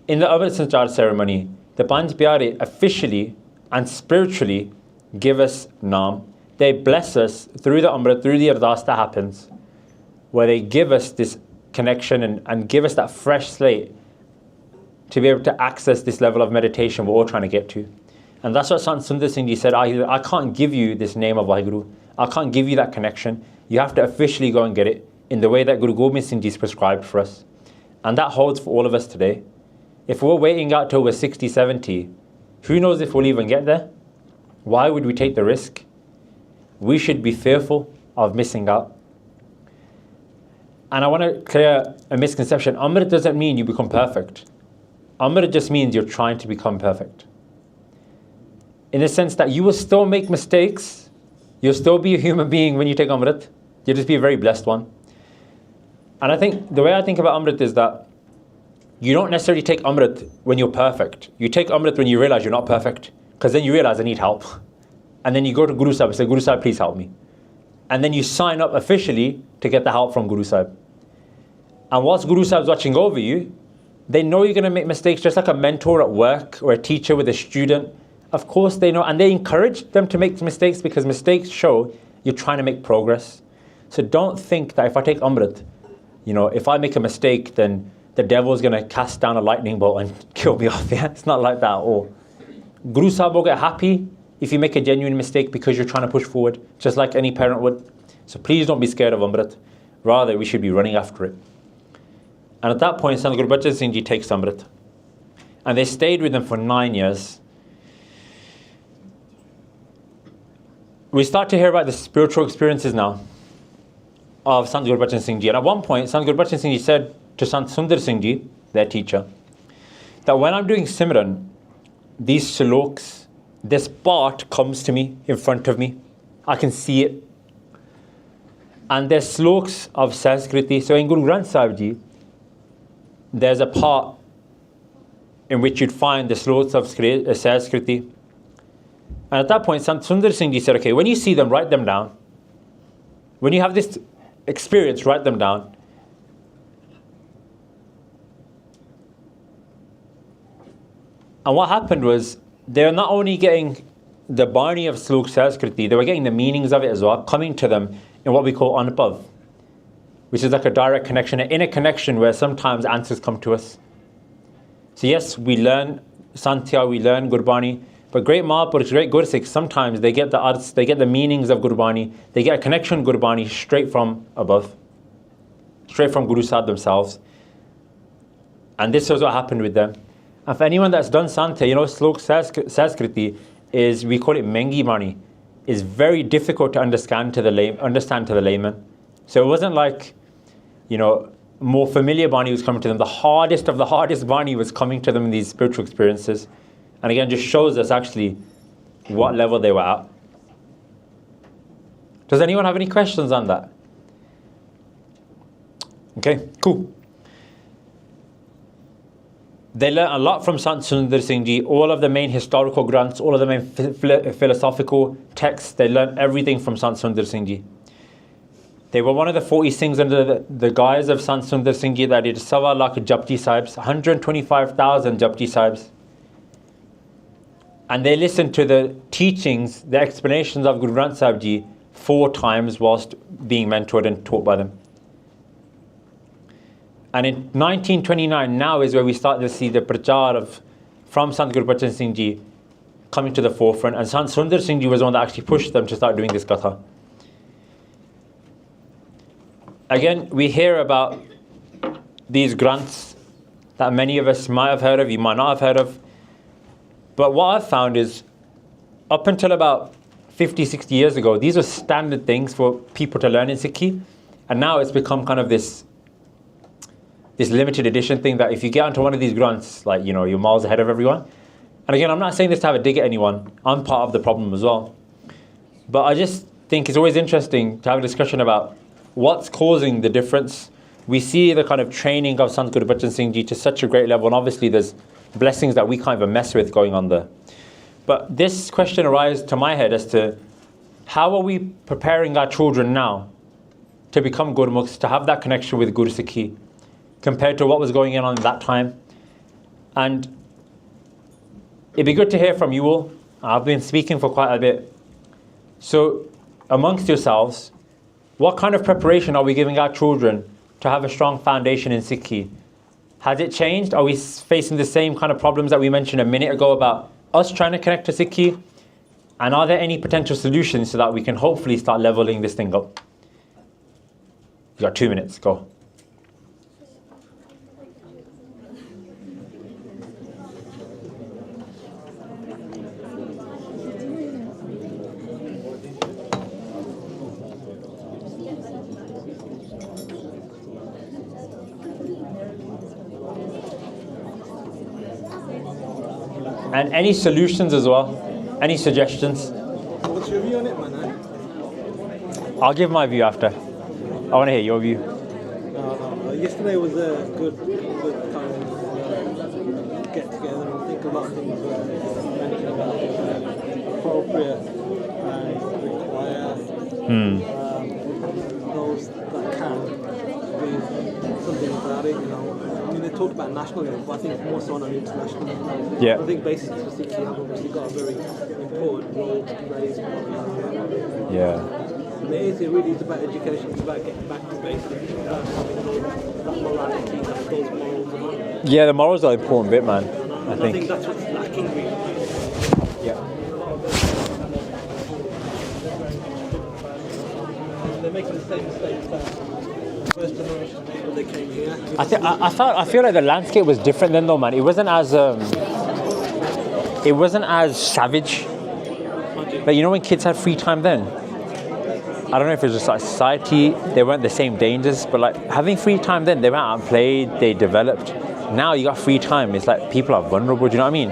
in the Amrit Sanchar ceremony, the Panj Pyare officially and spiritually give us Naam. They bless us through the Amrit, through the Ardas that happens, where they give us this connection and give us that fresh slate to be able to access this level of meditation we're all trying to get to. And that's what Sant Sundar Singh Ji said, I can't give you this name of WhyGuru. I can't give you that connection. You have to officially go and get it in the way that Guru Gobind Singh Ji is prescribed for us. And that holds for all of us today. If we're waiting out till we're 60, 70, who knows if we'll even get there? Why would we take the risk? We should be fearful of missing out. And I want to clear a misconception. Amrit doesn't mean you become perfect. Amrit just means you're trying to become perfect. In the sense that you will still make mistakes. You'll still be a human being when you take Amrit. You'll just be a very blessed one. And I think the way I think about Amrit is that you don't necessarily take Amrit when you're perfect. You take Amrit when you realize you're not perfect. Because then you realize I need help. And then you go to Guru Sahib and say, Guru Sahib, please help me. And then you sign up officially to get the help from Guru Sahib. And whilst Guru Sahib's watching over you, they know you're going to make mistakes, just like a mentor at work or a teacher with a student. Of course they know, and they encourage them to make mistakes because mistakes show you're trying to make progress. So don't think that if I take Amrit, you know, if I make a mistake, then the devil's going to cast down a lightning bolt and kill me off. Yeah? It's not like that at all. Guru Sahib will get happy if you make a genuine mistake because you're trying to push forward, just like any parent would. So please don't be scared of Amrit. Rather, we should be running after it. And at that point, Sant Gurbachan Singh Ji takes Amrit. And they stayed with them for 9 years. We start to hear about the spiritual experiences now of Sant Gurbachan Singh Ji. And at one point, Sant Gurbachan Singh Ji said to Sant Sundar Singh Ji, their teacher, that when I'm doing Simran, these sloks, this part comes to me in front of me. I can see it. And there's sloks of Sanskriti. So in Guru Granth Sahib Ji, there's a part in which you'd find the sloks of Sanskriti. And at that point, Sant Sundar Singh Ji said, okay, when you see them, write them down. When you have this experience, write them down. And what happened was, they're not only getting the Bani of Slok Sanskriti, they were getting the meanings of it as well, coming to them in what we call Anubhav, which is like a direct connection, an inner connection where sometimes answers come to us. So yes, we learn Santya, we learn Gurbani, but great Mahapurush, great Gursikhs, sometimes they get the arts, they get the meanings of Gurbani, they get a connection with Gurbani straight from above, straight from Guru Sahib themselves. And this is what happened with them. And for anyone that's done Santya, you know, Slok Sanskriti is, we call it Mengi Bani, is very difficult to understand to the layman. So it wasn't like, you know, more familiar Bani was coming to them. The hardest of the hardest Bani was coming to them in these spiritual experiences. And again, just shows us actually what level they were at. Does anyone have any questions on that? Okay, cool. They learned a lot from Sant Sundar Singh Ji, all of the main historical grants, all of the main philosophical texts. They learned everything from Sant Sundar Singh Ji. They were one of the 40 Singhs under the guise of Sant Sundar Singh Ji that did Sawa Lakh Japji Sahibs, 125,000 Japji Sahibs. And they listened to the teachings, the explanations of Guru Granth Sahib Ji 4 times whilst being mentored and taught by them. And in 1929, now is where we start to see the Parchar from Sant Gurbachan Singh Ji coming to the forefront. And Sant Sundar Singh Ji was the one that actually pushed them to start doing this katha. Again, we hear about these granths that many of us might have heard of, you might not have heard of. But what I've found is, up until about 50, 60 years ago, these were standard things for people to learn in Sikhi. And now it's become kind of this limited edition thing that if you get onto one of these granths, like, you know, you're miles ahead of everyone. And again, I'm not saying this to have a dig at anyone. I'm part of the problem as well. But I just think it's always interesting to have a discussion about what's causing the difference. We see the kind of training of Sant Gurbachan Singh Ji to such a great level, and obviously there's blessings that we can't even mess with going on there. But this question arises to my head as to how are we preparing our children now to become Gurmukhs, to have that connection with Guru Sikhi, compared to what was going on at that time. And it'd be good to hear from you all. I've been speaking for quite a bit. So amongst yourselves, what kind of preparation are we giving our children to have a strong foundation in Sikhi? Has it changed? Are we facing the same kind of problems that we mentioned a minute ago about us trying to connect to Sikhi? And are there any potential solutions so that we can hopefully start leveling this thing up? You got 2 minutes, go. And any solutions as well? Any suggestions? What's your view on it, man? I'll give my view after. I want to hear your view. Yesterday was a good time to get together and think about things mentioned about appropriate and require those that can do something about it, you know. I mean, they talked about nationalism, but I think more so on an international level. Yeah. I think basically Sikhi have obviously got a very important role to play as well. Yeah. It really is about education, it's about getting back to basics, it's about having that morality, those morals and all. Yeah, the morals are the important bit, man. I I think. think that's what's lacking really. Yeah. They're making the same mistakes that first generation made when they came here. I feel like the landscape was different then though, man. It wasn't as savage. But you know when kids had free time then? I don't know if it was just like society, they weren't the same dangers, but like having free time then, they went out and played, they developed. Now you got free time, it's like people are vulnerable, do you know what I mean?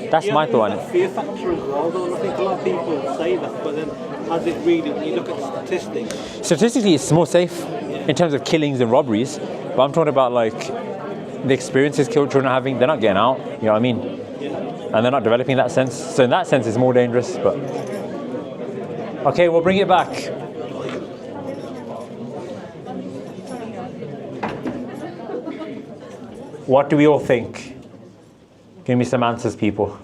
That's my thought on it. Fear factor as well, though. I think a lot of people say that, but then as it really, when you look at the statistics. Statistically, it's more safe in terms of killings and robberies, but I'm talking about like the experiences children are having, they're not getting out, you know what I mean? And they're not developing that sense. So in that sense, it's more dangerous, but. Okay, we'll bring it back. What do we all think? Give me some answers, people.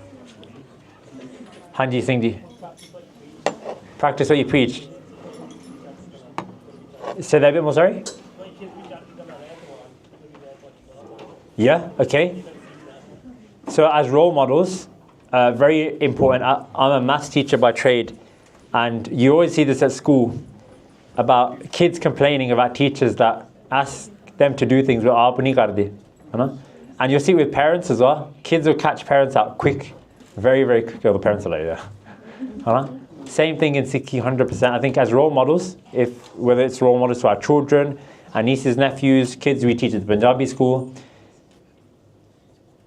Hanji Singh ji. Practice what you preach. Say that a bit more, sorry? Yeah, okay. So as role models, very important. I'm a maths teacher by trade. And you always see this at school about kids complaining about teachers that ask them to do things with aap nahi karde, and you'll see it with parents as well. Kids will catch parents out quick, very, very quick. The parents are like, yeah. Same thing in Sikhi, 100%. I think as role models, whether it's role models to our children, our nieces, nephews, kids we teach at the Punjabi school,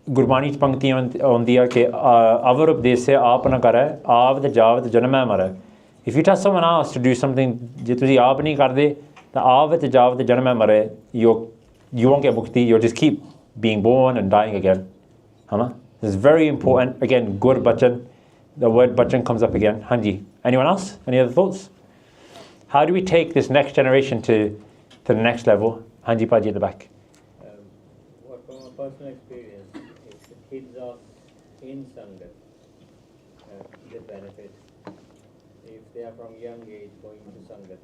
Gurbani च पंक्तियां होंदी है कि अवर उपदेश से आप ना करे आवत जावत जन्म है मरे. If you tell someone else to do something जे तुसी आप नहीं करदे तो आवत जावत जन्म है मरे, you won't get mukti, you'll just keep being born and dying again. This is very important. Again, Gurbachan, the word bachan comes up again. Hanji. Anyone else? Any other thoughts? How do we take this next generation to the next level? Hanji Paji at the back. From a personal experience, if the kids are in Sangat, they benefit. If they are from young age going to Sangat,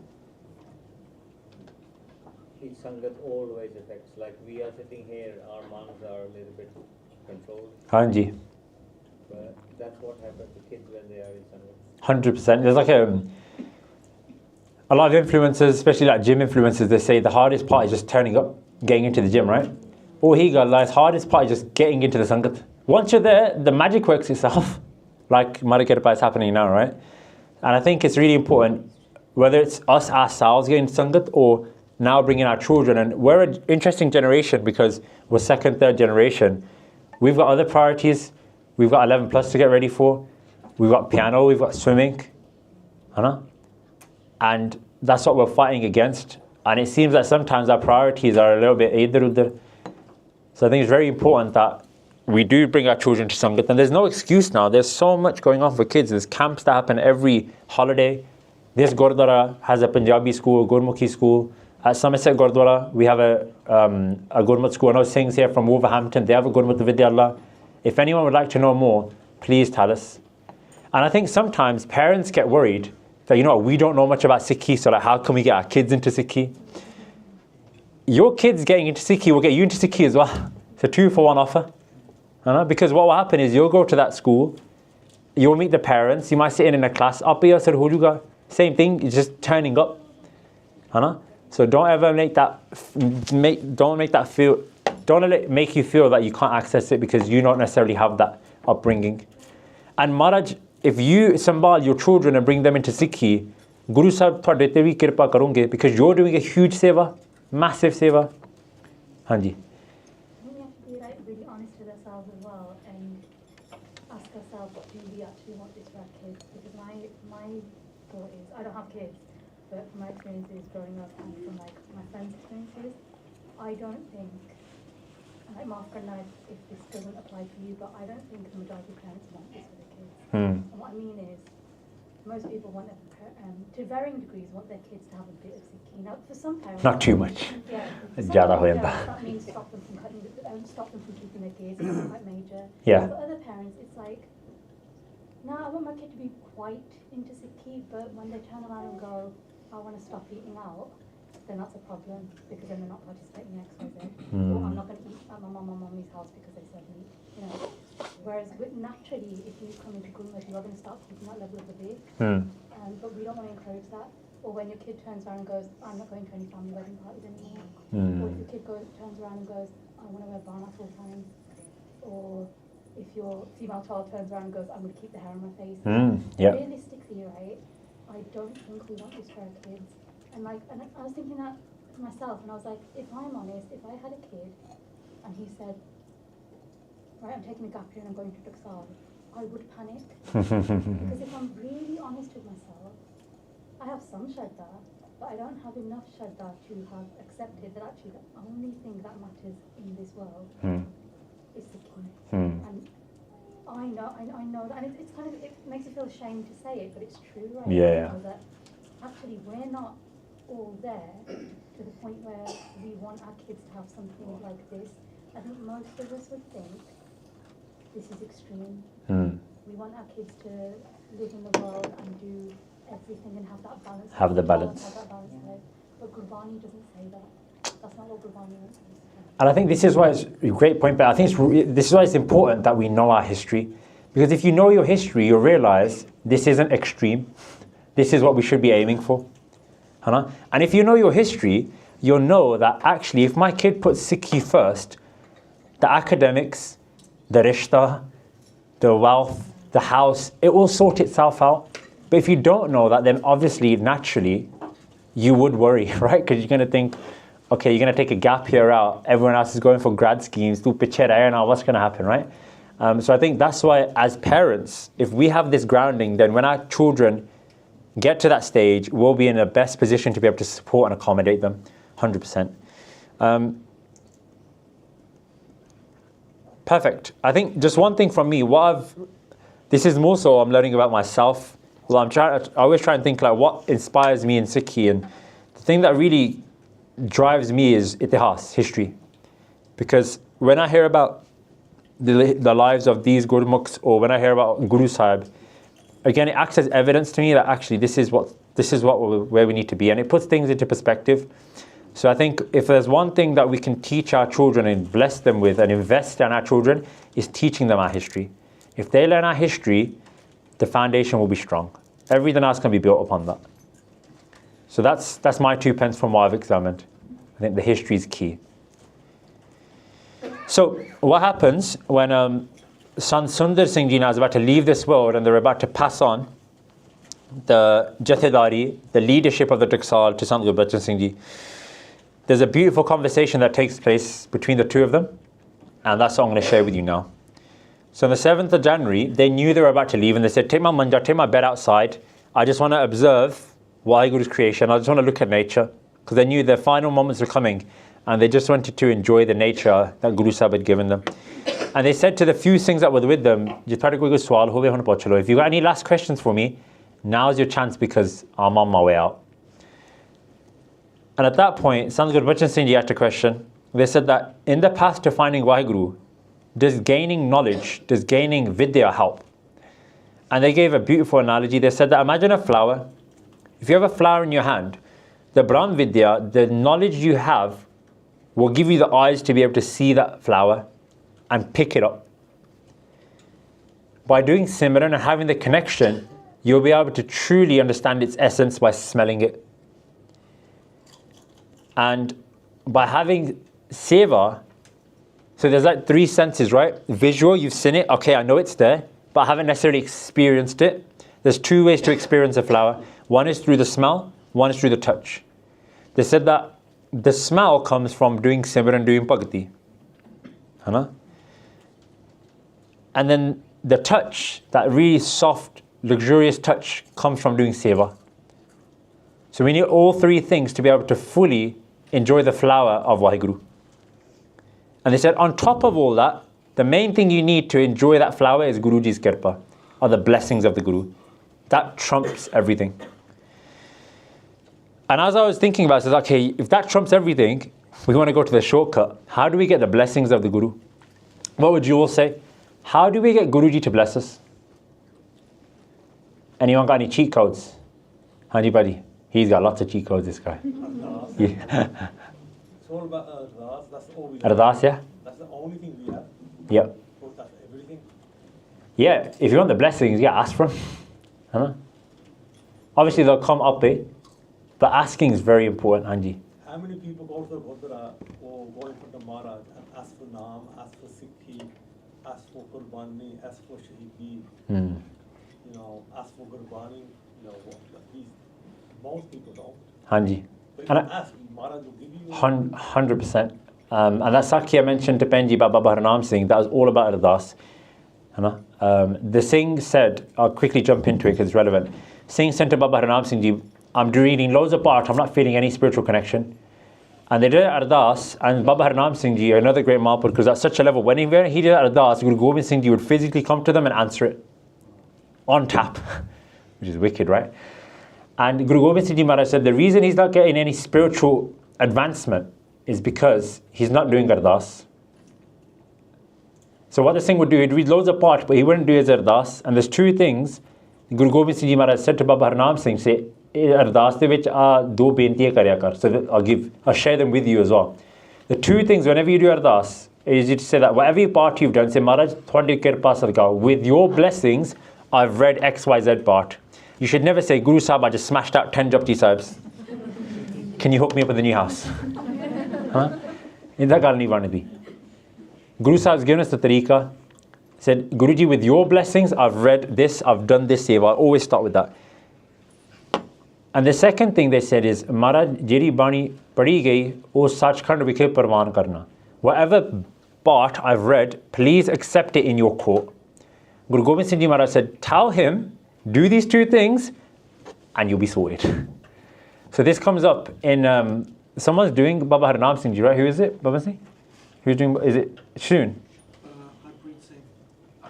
each Sangat always affects. Like we are sitting here, our minds are a little bit controlled. Hanji. But that's what happens to kids when they are in Sangat. 100%. There's like a lot of influencers, especially like gym influencers, they say the hardest part is just turning up, getting into the gym, right? Or he got like hardest part is just getting into the Sangat. Once you're there, the magic works itself. Like Marikirpa is happening now, right? And I think it's really important, whether it's us ourselves getting Sangat or now bringing our children. And we're an interesting generation because we're second, third generation. We've got other priorities. We've got 11 plus to get ready for. We've got piano, we've got swimming. And that's what we're fighting against. And it seems that sometimes our priorities are a little bit idhar-udhar. So I think it's very important that we do bring our children to Sangat. And there's no excuse now. There's so much going on for kids. There's camps that happen every holiday. This Gurdwara has a Punjabi school, a Gurmukhi school. At Somerset Gurdwara, we have a Gurmat school. I know Singh's here from Wolverhampton. They have a Gurmat Vidyallah. If anyone would like to know more, please tell us. And I think sometimes parents get worried that, you know what, we don't know much about Sikhi, so like, how can we get our kids into Sikhi? Your kids getting into Sikhi will get you into Sikhi as well. It's a 2-for-1 offer. Because what will happen is you'll go to that school, you'll meet the parents, you might sit in a class, same thing, you're just turning up. So don't ever make that don't let it make you feel that you can't access it because you don't necessarily have that upbringing. And Maharaj, if you sambal your children and bring them into Sikhi, Guru Sahib thode te vi kirpa karunge because you're doing a huge seva, massive seva. Hanji. We have to be like really honest with ourselves as well and ask ourselves, do we actually want this for our kids? Because my thought is, I don't have kids, but from my experiences growing up and from like my friends' experiences, I don't think, and like Mark and I, if this doesn't apply to you, but I don't think the majority of parents want this for their kids. And what I mean is, most people want to varying degrees want their kids to have a bit of Sikhi. Now, for some parents, not too much. Yeah, that means stop them from keeping their kids. It's quite major. Yeah. For other parents, it's like, no, I want my kid to be quite into Sikhi, but when they turn around and go, I want to stop eating out, then that's a problem because then they're not participating in X, Y, Z. Or I'm not going to eat at my mum and mummy's house because they said meat. You know. Whereas naturally, if you come into Gurmukhi, you are going to start keeping that level of belief. But we don't want to encourage that. Or when your kid turns around and goes, I'm not going to any family wedding parties anymore. Or if your kid turns around and goes, I want to wear bana full time. Or if your female child turns around and goes, I'm going to keep the hair on my face. Realistically, right, I don't think we want this for our kids. And I was thinking that to myself, and I was like, if I'm honest, if I had a kid and he said, right, I'm taking a gap year and I'm going to Tuksar, I would panic. Because if I'm really honest with myself, I have some Shraddha, but I don't have enough Shraddha to have accepted that actually the only thing that matters in this world is Sikhi. And I know that, and it's kind of, it makes you feel ashamed to say it, but it's true, right? Yeah. That actually we're not all there to the point where we want our kids to have something like this. I think most of us would think this is extreme. We want our kids to live in the world and do everything and have that balance. Have the balance. Have that balance life. But Gurbani doesn't say that. That's not what Gurbani wants us to say. And I think this is why it's a great point, but I think this is why it's important that we know our history. Because if you know your history, you'll realize this isn't extreme. This is what we should be aiming for. And if you know your history, you'll know that actually if my kid puts Sikhi first, the academics, the rishta, the wealth, the house, it will sort itself out. But if you don't know that, then obviously, naturally, you would worry, right? Because you're going to think, okay, you're going to take a gap year out. Everyone else is going for grad schemes. What's going to happen, right? So I think that's why, as parents, if we have this grounding, then when our children get to that stage, we'll be in the best position to be able to support and accommodate them, 100%. Perfect. I think just one thing from me, this is more so I'm learning about myself. Well, I always try and think like what inspires me in Sikhi, and the thing that really drives me is itihas, history. Because when I hear about the lives of these Gurmukhs, or when I hear about Guru Sahib, again, it acts as evidence to me that actually this is where we need to be, and it puts things into perspective. So I think if there's one thing that we can teach our children and bless them with and invest in our children, is teaching them our history. If they learn our history, the foundation will be strong. Everything else can be built upon that. So that's my 2 pence from what I've examined. I think the history is key. So what happens when Sant Sundar Singh Ji is about to leave this world and they're about to pass on the Jathedari, the leadership of the Taksal, to Sant Gurbachan Singh Ji? There's a beautiful conversation that takes place between the two of them, and that's what I'm going to share with you now. So on the 7th of January, they knew they were about to leave, and they said, take my manja, take my bed outside. I just want to observe WhyGuru's creation. I just want to look at nature, because they knew their final moments were coming, and they just wanted to enjoy the nature that Guru Sahib had given them. And they said to the few things that were with them, if you got any last questions for me, now's your chance, because I'm on my way out. And at that point, Sant Gurbachan Singh Ji asked a question. They said that in the path to finding WhyGuru, does gaining knowledge, does gaining vidya help? And they gave a beautiful analogy. They said that imagine a flower. If you have a flower in your hand, the Brahm Vidya, the knowledge you have, will give you the eyes to be able to see that flower and pick it up. By doing Simran and having the connection, you'll be able to truly understand its essence by smelling it. And by having seva, so there's like 3 senses, right? Visual, you've seen it, okay, I know it's there, but I haven't necessarily experienced it. There's 2 ways to experience a flower. One is through the smell, one is through the touch. They said that the smell comes from doing Simran, doing Bhakti. And then the touch, that really soft, luxurious touch, comes from doing seva. So we need all 3 things to be able to fully enjoy the flower of WhyGuru. And they said, on top of all that, the main thing you need to enjoy that flower is Guruji's kirpa, or the blessings of the Guru. That trumps everything. And as I was thinking about it, I said, okay, if that trumps everything, we want to go to the shortcut. How do we get the blessings of the Guru? What would you all say? How do we get Guruji to bless us? Anyone got any cheat codes? Hanji buddy? He's got lots of cheat codes, this guy. Yeah. It's all about Ardas. That's all we Ardas, yeah? That's the only thing we have. Yep. That's everything. Yeah, if you want the blessings, yeah, ask for them. Obviously, they'll come up, but asking is very important, Hanji. How many people go to the Gurdwara or go in front of Maharaj and ask for Naam, ask for Sikhi, ask for Qurbani, ask for Shahidi, you know, ask for Gurbani, you know, most people don't. Hanji. But if you ask, Maharaj will give you 100%. And that Sakhi I mentioned to Penji by Baba Harnam Singh, that was all about Ardas. The Singh said, I'll quickly jump into it because it's relevant. Singh said to Baba Harnam Singh Ji, I'm reading loads apart, I'm not feeling any spiritual connection. And they did Ardas, and Baba Harnam Singh Ji, another great Mahaprabhu, because at such a level, when he did Ardas, Guru Gobind Singh Ji would physically come to them and answer it on tap, which is wicked, right? And Guru Gobind Singh Ji Maharaj said the reason he's not getting any spiritual advancement is because he's not doing Ardas. So what the Singh would do, he'd read loads apart, but he wouldn't do his Ardas. And there's 2 things Guru Gobind Singh Ji Maharaj said to Baba Harnam Singh, say, Ardas de vich do bentiyan karya kar. So I'll share them with you as well. The 2 things, whenever you do Ardas, is you to say that whatever part you've done, say, Maharaj, thwadi kirpa sadka, with your blessings, I've read XYZ part. You should never say, Guru Sahib, I just smashed out 10 Japji Sahibs. Can you hook me up with a new house? Inda gal nahi banidi. Guru Sahib's given us the tariqa. Said, Guruji, with your blessings, I've read this, I've done this seva. I always start with that. And the second thing they said is, Maharaj, jeri bani padi gayi, o sachkhand vikhe parwan karna. Whatever part I've read, please accept it in your court. Guru Gobind Singh Ji Maharaj said, tell him, do these 2 things, and you'll be sorted. So this comes up in, someone's doing Baba Harnam Singh Ji, right? Who is it, Baba Singh? Who's doing, is it soon?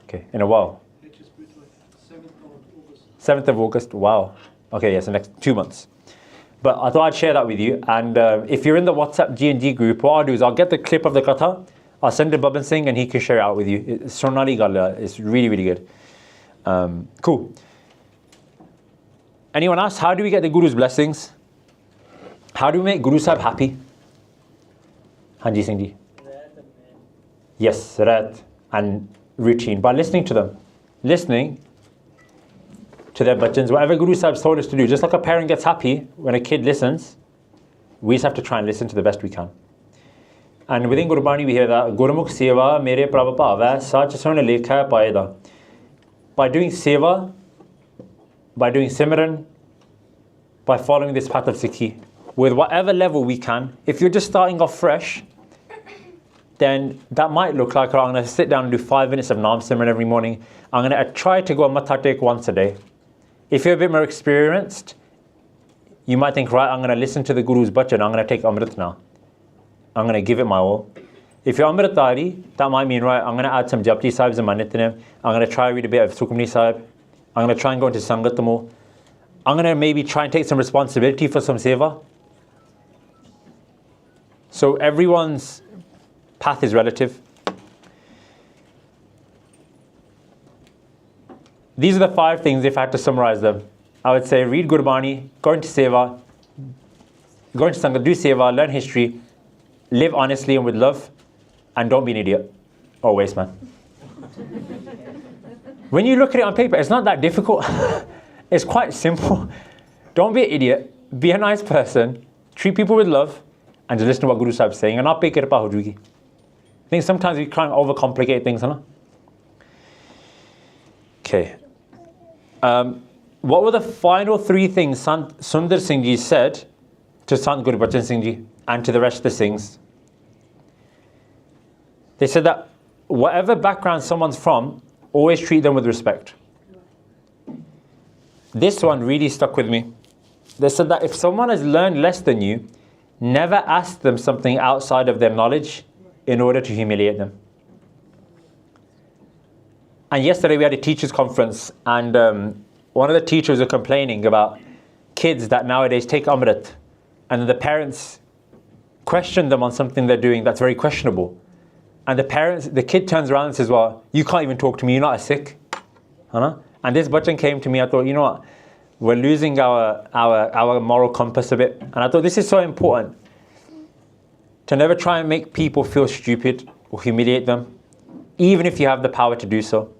Okay, in a while. 7th of August, wow. Okay, yes, the next 2 months. But I thought I'd share that with you. And if you're in the WhatsApp G&G group, what I'll do is I'll get the clip of the katha, I'll send it to Baban Singh and he can share it out with you. It's Sonali Gala. It's really, really good. Cool. Anyone else? How do we get the Guru's blessings? How do we make Guru Sahib happy? Hanji Singh ji. Yes, rat and routine. By listening to them. Listening to their bachans. Whatever Guru Sahib told us to do. Just like a parent gets happy when a kid listens, we just have to try and listen to the best we can. And within Gurbani we hear that Gurmukh seva mere prabh bhava sach sun lekha paida. By doing seva, by doing simran, by following this path of Sikhi, with whatever level we can. If you're just starting off fresh, then that might look like, I'm going to sit down and do 5 minutes of Naam Simran every morning. I'm going to try to go and matha tek once a day. If you're a bit more experienced, you might think, right, I'm going to listen to the Guru's bachan, I'm going to take Amrit now. I'm going to give it my all. If you're Amritari, that might mean, right, I'm going to add some Japji Sahibs in my Nitnem. I'm going to try to read a bit of Sukhmani Sahib. I'm going to try and go into Sangat more. I'm going to maybe try and take some responsibility for some seva. So everyone's path is relative. These are the 5 things, if I had to summarize them. I would say read Gurbani, go into seva, go into Sangat, do seva, learn history, live honestly and with love, and don't be an idiot or waste man. When you look at it on paper, it's not that difficult. It's quite simple. Don't be an idiot, be a nice person, treat people with love, and just listen to what Guru Sahib is saying, and not be kirpa ho jayegi. I think sometimes we try and overcomplicate things, huh? Okay. What were the final 3 things Sant Sundar Singh Ji said to Sant Gurbachan Singh Ji and to the rest of the Singhs? They said that whatever background someone's from, always treat them with respect. This one really stuck with me. They said that if someone has learned less than you, never ask them something outside of their knowledge in order to humiliate them. And yesterday we had a teachers' conference, and one of the teachers were complaining about kids that nowadays take Amrit, and the parents question them on something they're doing that's very questionable. And the kid turns around and says, well, you can't even talk to me, you're not a Sikh. And this bachan came to me, I thought, you know what, we're losing our moral compass a bit. And I thought this is so important, to never try and make people feel stupid or humiliate them, even if you have the power to do so.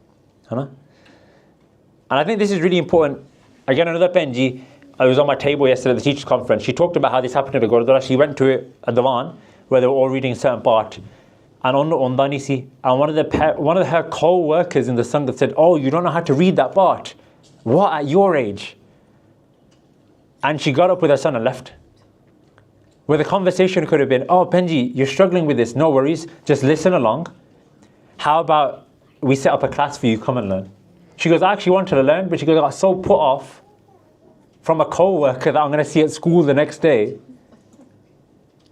And I think this is really important. Again, another Penji, I was on my table yesterday at the teachers' conference. She talked about how this happened at the Gurdwara. She went to a divan where they were all reading a certain part. And on the Ondanisi, and one of her co-workers in the Sangat said, oh, you don't know how to read that part. What, at your age? And she got up with her son and left. Where the conversation could have been, oh, Penji, you're struggling with this. No worries. Just listen along. How about we set up a class for you, come and learn. She goes, I actually wanted to learn, but she goes, I got so put off from a co-worker that I'm going to see at school the next day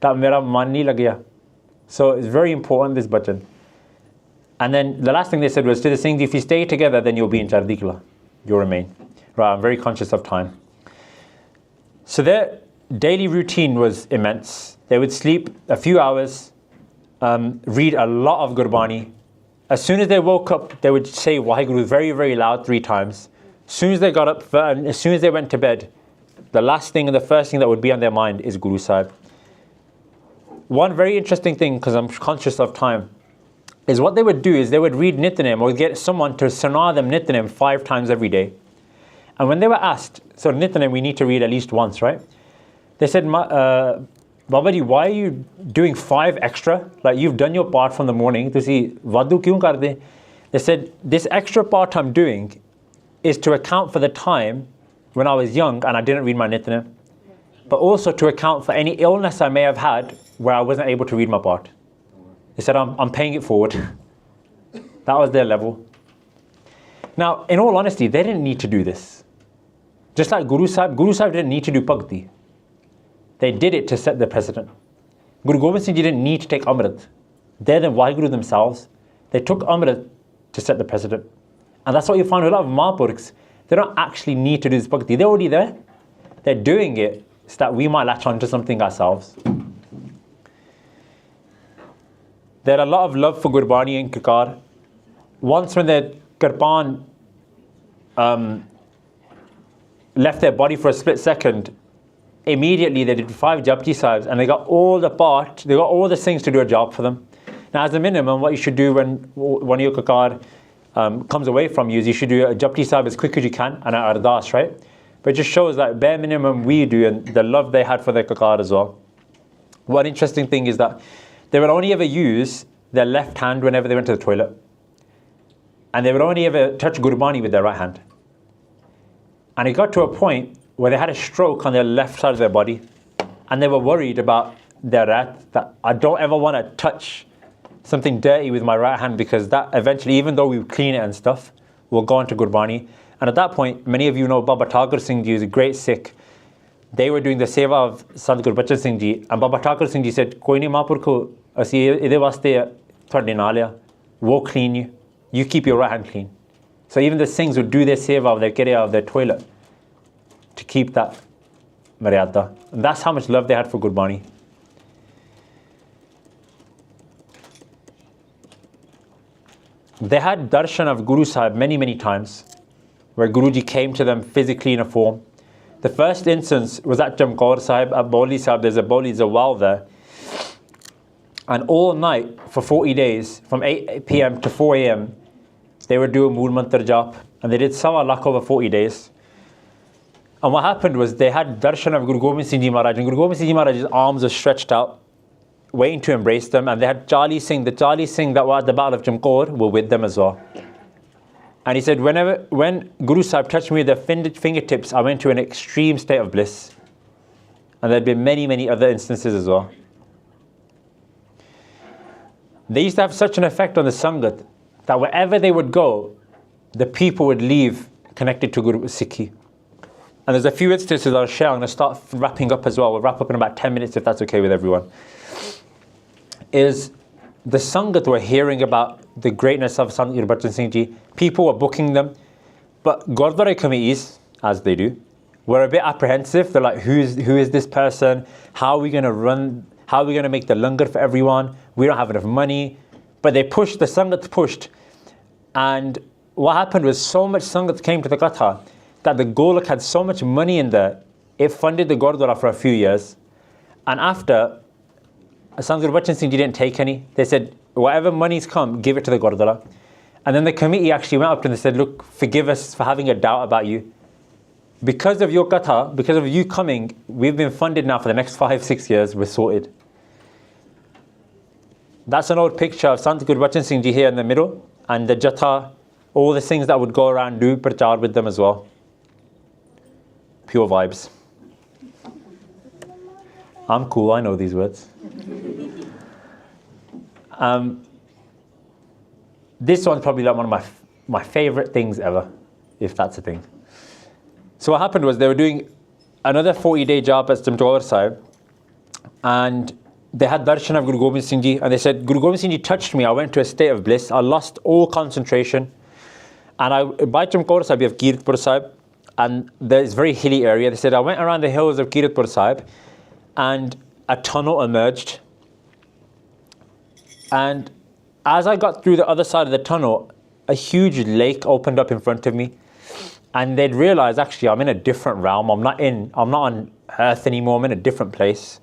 that mera man nahi lag gaya. So it's very important, this bachan. And then the last thing they said was to the Singhs, if you stay together, then you'll be in Chardi Kala. You'll remain. Right, I'm very conscious of time. So their daily routine was immense. They would sleep a few hours, read a lot of Gurbani. As soon as they woke up, they would say WhyGuru very, very loud 3 times. As soon as they got up, and as soon as they went to bed, the last thing and the first thing that would be on their mind is Guru Sahib. One very interesting thing, because I'm conscious of time, is what they would do is they would read Nitnem or get someone to sana them Nitnem 5 times every day. And when they were asked, so Nitnem we need to read at least once, right? They said, Babaji, why are you doing 5 extra? Like, you've done your part from the morning. To see Vadu kyun kar de? They said, this extra part I'm doing is to account for the time when I was young and I didn't read my Nitnem, but also to account for any illness I may have had where I wasn't able to read my part. They said, I'm paying it forward. That was their level. Now, in all honesty, they didn't need to do this. Just like Guru Sahib didn't need to do Bhakti. They did it to set the precedent. Guru Gobind Singh Ji didn't need to take Amrit. They're the WhyGuru themselves. They took Amrit to set the precedent. And that's what you find with a lot of Mahapurkhs. They don't actually need to do this Bhakti. They're already there. They're doing it so that we might latch on to something ourselves. There are a lot of love for Gurbani and Kikar. Once when the Kirpan left their body for a split second, immediately they did 5 Japji Sahibs, and they got all the Singhs to do a job for them. Now, as a minimum, what you should do when one of your kakar comes away from you is you should do a Japji Sahib as quick as you can and an ardas, right? But it just shows that bare minimum we do and the love they had for their kakar as well. One interesting thing is that they would only ever use their left hand whenever they went to the toilet. And they would only ever touch Gurbani with their right hand. And it got to a point where they had a stroke on their left side of their body. And they were worried about their rat, that I don't ever want to touch something dirty with my right hand, because that eventually, even though we clean it and stuff, will go into Gurbani. And at that point, many of you know Baba Thakur Singh Ji is a great Sikh. They were doing the seva of Sant Gurbachan Singh Ji, and Baba Thakur Singh Ji said, "Koi nahi Mahapur ko asi ide vaste thode naal hai, wo clean you. You keep your right hand clean." So even the Singhs would do their seva of their kirya of their toilet to keep that maryada. And that's how much love they had for Gurbani. They had darshan of Guru Sahib many times, where Guruji came to them physically in a form. The first instance was at Jamkaur Sahib, at Bauli Sahib. There's a well there. And all night for 40 days, from 8 p.m. to 4 a.m., they would do a Mool Mantar Jap. And they did Sawa Lakh over 40 days. And what happened was they had darshan of Guru Gobind Singh Ji Maharaj. And Guru Gobind Singh Ji Maharaj's arms were stretched out, waiting to embrace them. And they had Charlie Singh, the Charlie Singh that were at the Battle of Jamkaur, were with them as well. And he said, when Guru Sahib touched me with their fingertips, I went to an extreme state of bliss. And there had been many other instances as well. They used to have such an effect on the Sangat that wherever they would go, the people would leave connected to Guru Sikhi. And there's a few instances I'll share. I'm going to start wrapping up as well. We'll wrap up in about 10 minutes if that's okay with everyone. Is the Sangat were hearing about the greatness of Sant Gurbachan Singh Ji. People were booking them. But Gurdwara committees, as they do, were a bit apprehensive. They're like, who is this person? How are we going to run? How are we going to make the langar for everyone? We don't have enough money. But they pushed, the Sangat pushed. And what happened was so much Sangat came to the Katha that the Golak had so much money in there, it funded the Gurdwara for a few years. And after, Sant Gurbachan Singh Ji didn't take any. They said, whatever money's come, give it to the Gurdwara. And then the committee actually went up to them and said, look, forgive us for having a doubt about you. Because of your Katha, because of you coming, we've been funded now for the next 5-6 years, we're sorted. That's an old picture of Sant Gurbachan Singh Ji here in the middle, and the Jatha, all the things that would go around, do Parchar with them as well. Pure vibes. I'm cool, I know these words. This one's probably like one of my favorite things ever, if that's a thing. So what happened was they were doing another 40-day job at Jamkaur Sahib, and they had darshan of Guru Gobind Singh Ji, and they said, Guru Gobind Singh Ji touched me, I went to a state of bliss, I lost all concentration. And by Jamkaur Sahib, you have Kiratpur Sahib, and there's a very hilly area. They said, I went around the hills of Kiratpur Sahib, and a tunnel emerged. And as I got through the other side of the tunnel, a huge lake opened up in front of me. And they'd realized, actually, I'm in a different realm. I'm not on earth anymore. I'm in a different place.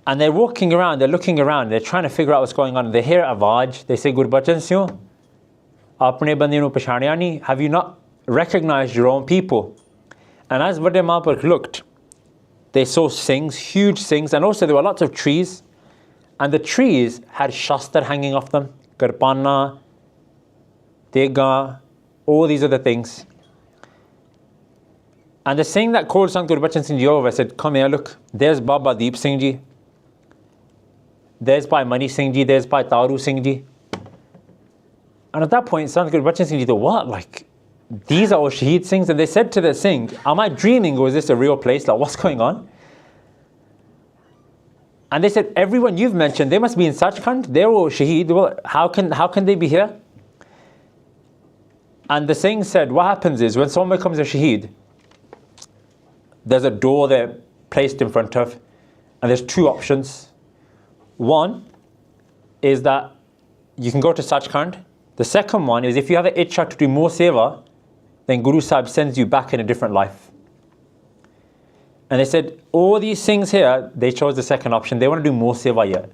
And they're walking around, they're looking around, they're trying to figure out what's going on. They hear a Avaj. They say, Gurbachan Singh, Apne bande nu pehchaniya nahi? Have you not recognized your own people? And as Vade Mahapurkh looked, they saw Singhs, huge Singhs, and also there were lots of trees. And the trees had Shastar hanging off them, Karpana, Tega, all these other things. And the Singh that called Sant Gurbachan Singh Ji over said, come here, look, there's Baba Deep Singh Ji, there's Bhai Mani Singh Ji, there's Bhai Taru Singh Ji. And at that point, Sant Gurbachan Singh Ji thought, what? Like, these are all Shaheed Singhs? And they said to the Singh, am I dreaming or is this a real place? Like, what's going on? And they said, everyone you've mentioned, they must be in Sachkhand. They're all Shaheed. Well, how can they be here? And the Singh said, what happens is when someone becomes a Shaheed, there's a door they're placed in front of, and there's two options. One is that you can go to Sachkhand. The second one is if you have an itcha to do more seva, then Guru Sahib sends you back in a different life. And they said, all these things here, they chose the second option. They want to do more seva yet.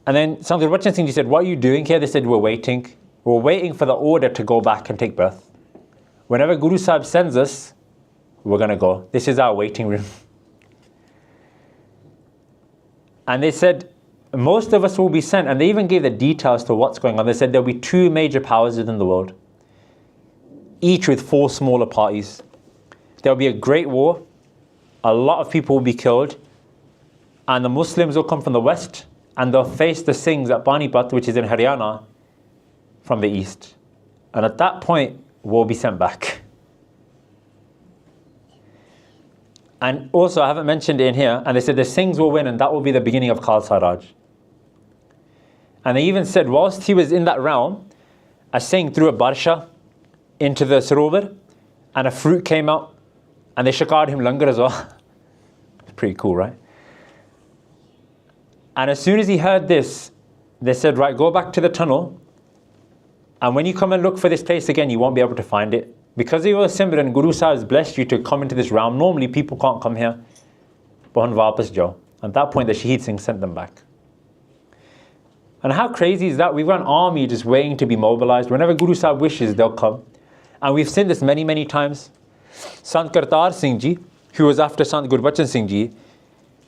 And then Sant Gurbachan Singh Ji said, what are you doing here? They said, we're waiting. We're waiting for the order to go back and take birth. Whenever Guru Sahib sends us, we're going to go. This is our waiting room. And they said, most of us will be sent. And they even gave the details to what's going on. They said there'll be 2 major powers within the world, each with 4 smaller parties. There'll be a great war. A lot of people will be killed. And the Muslims will come from the west. And they'll face the Singhs at Panipat, which is in Haryana, from the east. And at that point, we'll be sent back. And also, I haven't mentioned it in here, and they said the Singhs will win, and that will be the beginning of Khalsa Raj. And they even said, whilst he was in that realm, a Singh threw a barsha into the Sarovar, and a fruit came out, and they shakad him langar as well. It's pretty cool, right? And as soon as he heard this, they said, right, go back to the tunnel. And when you come and look for this place again, you won't be able to find it. Because you were Simran, Guru Sahib has blessed you to come into this realm. Normally, people can't come here. But wapas jao. At that point, the Shaheed Singh sent them back. And how crazy is that? We've got an army just waiting to be mobilized. Whenever Guru Sahib wishes, they'll come. And we've seen this many, many times. Sant Kartar Singh Ji, who was after Sant Gurbachan Singh Ji,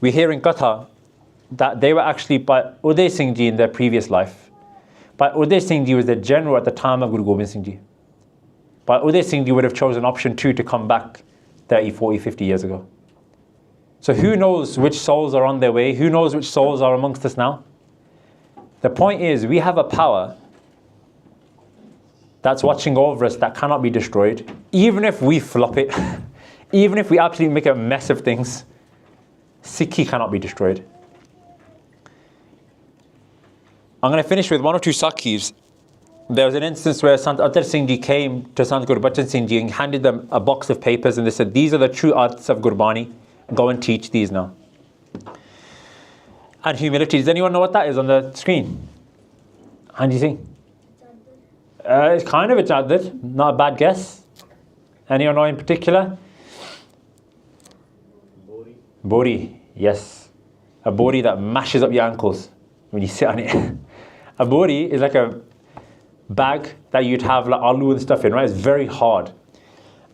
we hear in Katha that they were actually by Uday Singh Ji in their previous life. But Uday Singh Ji was the general at the time of Guru Gobind Singh Ji. But Uday Singh Ji would have chosen option 2 to come back 30, 40, 50 years ago. So who knows which souls are on their way? Who knows which souls are amongst us now? The point is, we have a power that's watching over us that cannot be destroyed. Even if we flop it, even if we absolutely make a mess of things, Sikhi cannot be destroyed. I'm going to finish with 1 or 2 Sakhis. There was an instance where Sant Atar Singh Ji came to Sant Gurbachan Singh Ji and handed them a box of papers, and they said, these are the true arts of Gurbani. Go and teach these now. And humility. Does anyone know what that is on the screen? How do you think? It's kind of a chadar. Not a bad guess. Anyone know in particular? Bori. Bori, yes. A bori that mashes up your ankles when you sit on it. A bori is like a bag that you'd have like aloo and stuff in, right? It's very hard.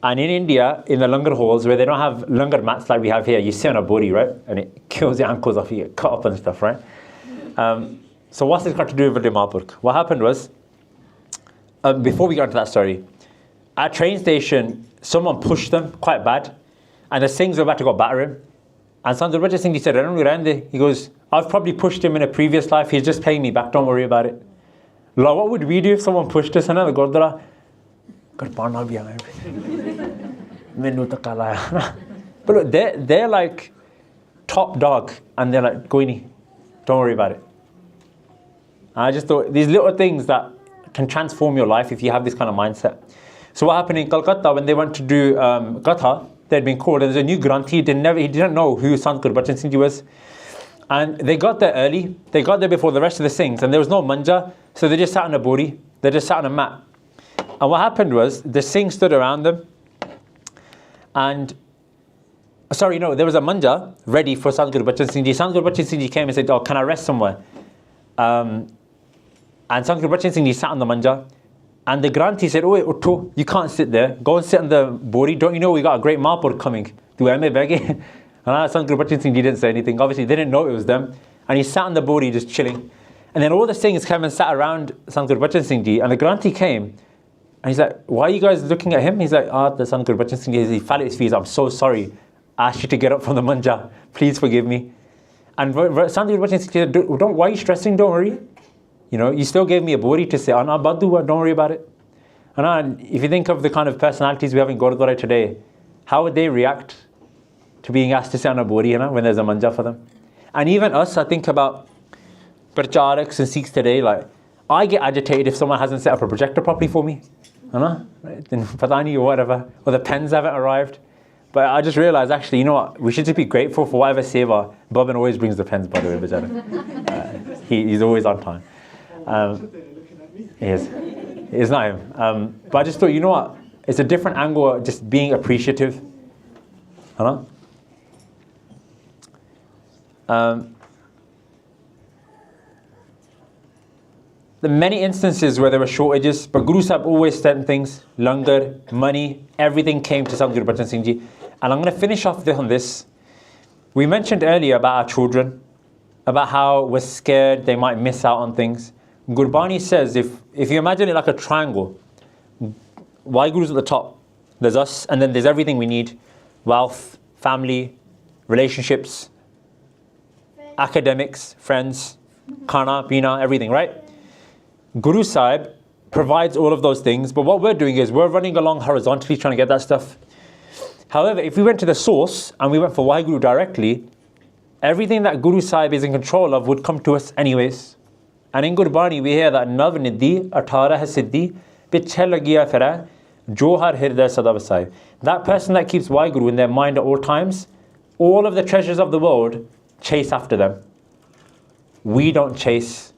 And in India, in the langar halls where they don't have langar mats like we have here, you sit on a bori, right? And it kills your ankles off, you get cut up and stuff, right? So what's this got to do with Dimapur? What happened was, before we got into that story, at a train station, someone pushed them quite bad, and the Singhs were about to go batter him. And Sant Gurbachan Singh Ji said, he goes, I've probably pushed him in a previous life, he's just paying me back, don't worry about it. Lord, what would we do if someone pushed us in the Gurdwara? But look, they're like top dog, and they're like, Goini, don't worry about it. And I just thought, these little things that can transform your life if you have this kind of mindset. So what happened in Calcutta, when they went to do Katha, they'd been called, and there's a new Granthi, he didn't know who Sant Gurbachan Singh Ji was. And they got there early, they got there before the rest of the Singhs, and there was no manja, so they just sat on a bori, they just sat on a mat. And what happened was, the Singhs stood around them, and, there was a manja ready for Sant Gurbachan Singh Ji. Sant Gurbachan Singh Ji came and said, oh, can I rest somewhere? And Sant Gurbachan Singh Ji sat on the manja, and the Granthi said, oh, Utto, you can't sit there, go and sit on the bori, don't you know we got a great Mahapur coming? And Sant Gurbachan Singh Ji didn't say anything. Obviously, they didn't know it was them. And he sat on the bori just chilling. And then all the Singhs came and sat around Sant Gurbachan Singh Ji, and the Granthi came, and he's like, why are you guys looking at him? He's like, the Sant Gurbachan Singh Ji, he fell at his feet. I'm so sorry. I asked you to get up from the manja. Please forgive me. And Sant Gurbachan Singh Ji said, why are you stressing? Don't worry. You still gave me a bori to say, don't worry about it. And if you think of the kind of personalities we have in Gurdwara today, how would they react to being asked to sit on a bori, when there's a manja for them? And even us, I think about Parchariks and Sikhs today, like, I get agitated if someone hasn't set up a projector properly for me. Right? Then Patani or whatever, or the pens haven't arrived. But I just realized, actually, you know what? We should just be grateful for whatever seva. Bobbin always brings the pens, by the way, Bajara. He's always on time. He is. It's not him. But I just thought, you know what? It's a different angle of just being appreciative. Huh? The many instances where there were shortages, but Guru Sahib always sent things, langar, money, everything came to Sant Gurbachan Singh Ji. And I'm going to finish off on this. We mentioned earlier about our children, about how we're scared they might miss out on things. Gurbani says, if you imagine it like a triangle, WhyGuru's at the top, there's us, and then there's everything we need, wealth, family, relationships, academics, friends, khana, pina, everything, right? Guru Sahib provides all of those things, but what we're doing is we're running along horizontally trying to get that stuff. However, if we went to the source and we went for WhyGuru directly, everything that Guru Sahib is in control of would come to us anyways. And in Gurbani we hear that Nav Nidhi, 18 hai Siddhi, Pichhe lagiya fira, Johar Hirday Sada Vasai. That person that keeps WhyGuru in their mind at all times, all of the treasures of the world chase after them. We don't chase,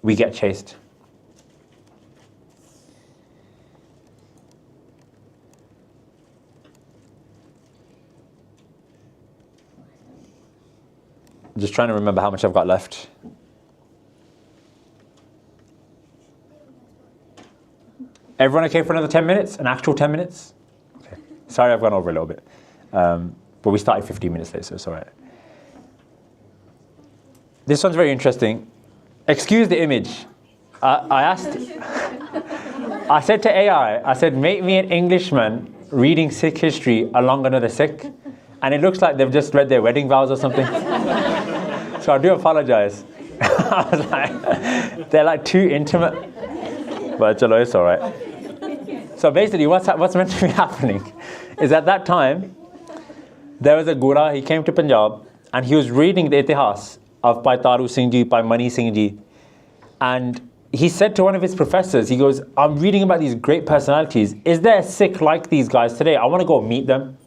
we get chased. Just trying to remember how much I've got left. Everyone okay for another 10 minutes? An actual 10 minutes? Okay. Sorry, I've gone over a little bit. But we started 15 minutes late, so it's all right. This one's very interesting. Excuse the image. I said to AI, I said, make me an Englishman reading Sikh history along another Sikh. And it looks like they've just read their wedding vows or something. So I do apologize. I was like, they're like too intimate. But chalo, it's all right. So basically, what's meant to be happening is at that time, there was a Gura, he came to Punjab, and he was reading the Itihas of Bhai Taru Singh Ji, Bhai Mani Singh Ji. And he said to one of his professors, he goes, I'm reading about these great personalities. Is there a Sikh like these guys today? I want to go meet them.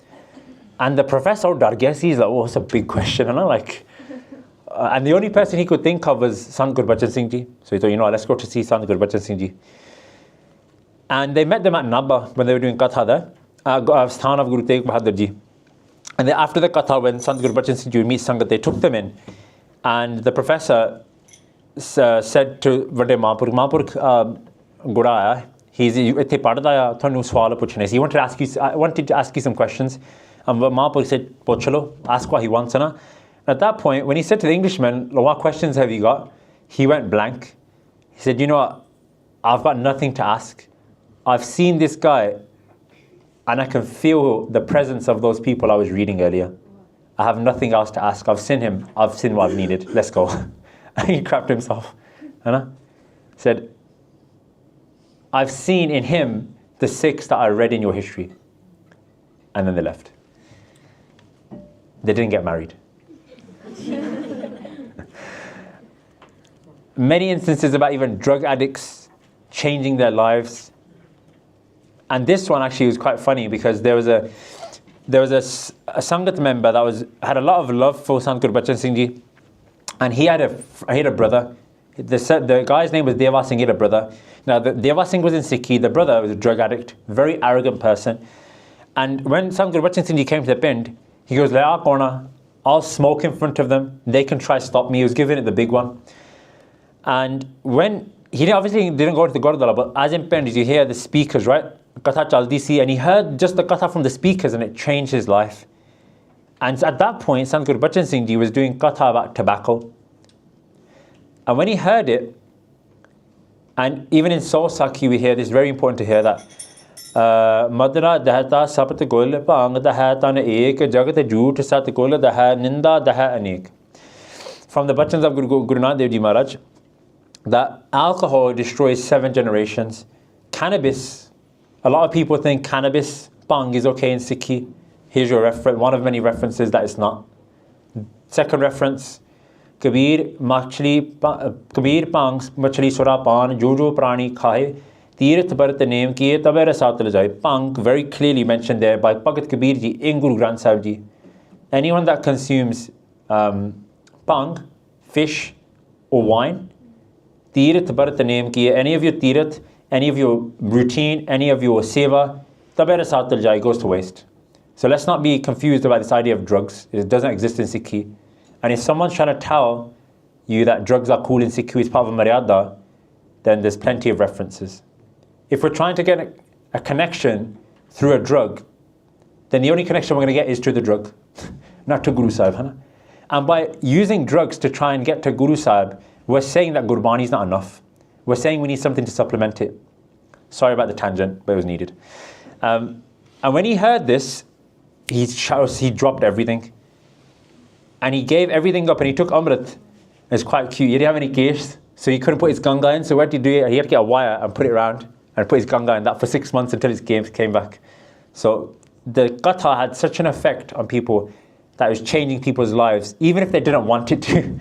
And the professor, he's like, oh, it's a big question. And I'm like, and the only person he could think of was Sant Gurbachan Singh Ji. So he thought, let's go to see Sant Gurbachan Singh Ji. And they met them at Nabha when they were doing Katha there, Sthan of Guru Tegh Bahadur Ji. And then after the Katha, when Sant Gurbachan Singh Ji would meet Sangat, they took them in. And the professor said to Vade Mahapur, Gura aaya, he's itthe padda aaya, thanu swal puchne si. I wanted to ask you some questions. And Mahapur said, Pochalo, ask what he wants. And at that point, when he said to the Englishman, what questions have you got? He went blank. He said, what? I've got nothing to ask. I've seen this guy and I can feel the presence of those people I was reading earlier. I have nothing else to ask. I've seen him. I've seen what I've needed. Let's go. And he crapped himself. Said, I've seen in him the Sikhs that I read in your history. And then they left. They didn't get married. Many instances about even drug addicts changing their lives. And this one actually was quite funny because there was a Sangat member that had a lot of love for Sant Gurbachan Singh Ji, and he had a brother. The guy's name was Deva Singh. He had a brother. Now Deva Singh was in Sikhi. The brother was a drug addict, very arrogant person. And when Sant Gurbachan Singh Ji came to the Pind, he goes, "Le aap auna, I'll smoke in front of them. They can try stop me." He was giving it the big one. And when he obviously didn't go to the Gurdwara, but as in Pind, you hear the speakers, right? Katha chaldi si, and he heard just the katha from the speakers, and it changed his life. And at that point, Sant Gurbachan Singh Ji was doing katha about tobacco. And when he heard it, and even in Soul Sakhi we hear this, very important to hear that. Madra dahata sapat gul pang dahata ne ek jagat jhoot sat gul dah ninda dah anek. From the Bachans of Guru Nanak Dev Ji Maharaj, that alcohol destroys 7 generations. Cannabis, a lot of people think cannabis, bang is okay in Sikhi. Here's your reference, one of many references that it's not. Second reference, Kabir pangs machli sura pan jojo prani khaye Tirth Bharat name kiye tabe rasat lajai. Pang very clearly mentioned there by Bhagat Kabir Ji in Guru Granth Sahib Ji. Anyone that consumes pang, fish or wine, Tirth Bharat name kiye, any of your tirth, any of your routine, any of your seva, tabe rasat lajai, goes to waste. So let's not be confused about this idea of drugs. It doesn't exist in Sikhi. And if someone's trying to tell you that drugs are cool in Sikhi, it's part of a maryada, then there's plenty of references. If we're trying to get a connection through a drug, then the only connection we're going to get is to the drug, not to Guru Sahib. Hai na? And by using drugs to try and get to Guru Sahib, we're saying that Gurbani is not enough. We're saying we need something to supplement it. Sorry about the tangent, but it was needed. And when he heard this, he dropped everything. And he gave everything up and he took Amrit. It's quite cute. He didn't have any cash, so he couldn't put his Ganga in. So what did he do? He had to get a wire and put it around and put his Ganga in that for 6 months until his games came back. So the Katha had such an effect on people that it was changing people's lives, even if they didn't want it to.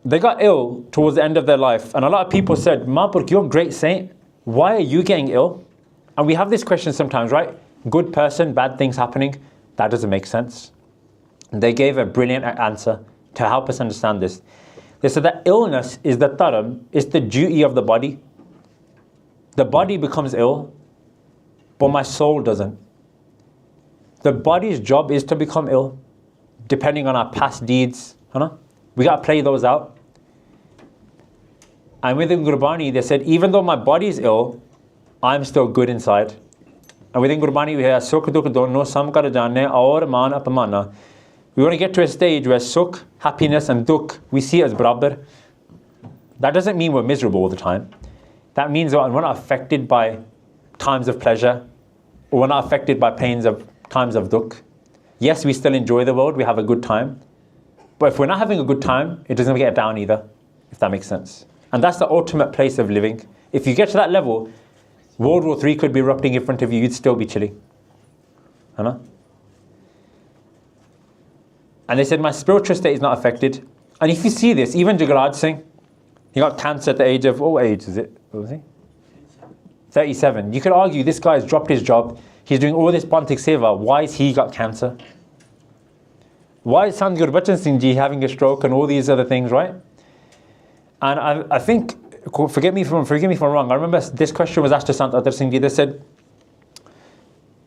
They got ill towards the end of their life, and a lot of people said, Mahapurk, you're a great saint. Why are you getting ill? And we have this question sometimes, right? Good person, bad things happening. That doesn't make sense. They gave a brilliant answer to help us understand this. They said that illness is the taram, it's the duty of the body. The body becomes ill, but my soul doesn't. The body's job is to become ill, depending on our past deeds. We got to play those out. And within Gurbani, they said, even though my body is ill, I'm still good inside. And within Gurbani, we have Sukh Dukh Dono Samkar Jane Aur Man Apamana. We want to get to a stage where Sukh, happiness, and Dukh, we see as Barabar. That doesn't mean we're miserable all the time. That means we're not affected by times of pleasure, or we're not affected by times of Dukh. Yes, we still enjoy the world, we have a good time. But if we're not having a good time, it doesn't get down either, if that makes sense. And that's the ultimate place of living. If you get to that level, World War III could be erupting in front of you, you'd still be chilling. And they said, my spiritual state is not affected. And if you see this, even Jagaraj Singh, he got cancer at the age of, what age is it? What was he? 37. You could argue this guy has dropped his job. He's doing all this Panthik Seva. Why has he got cancer? Why is Sant Gurbachan Singh Ji having a stroke and all these other things, right? And I think, forgive me if I'm wrong, I remember this question was asked to Sant Atar Singh Ji. They said,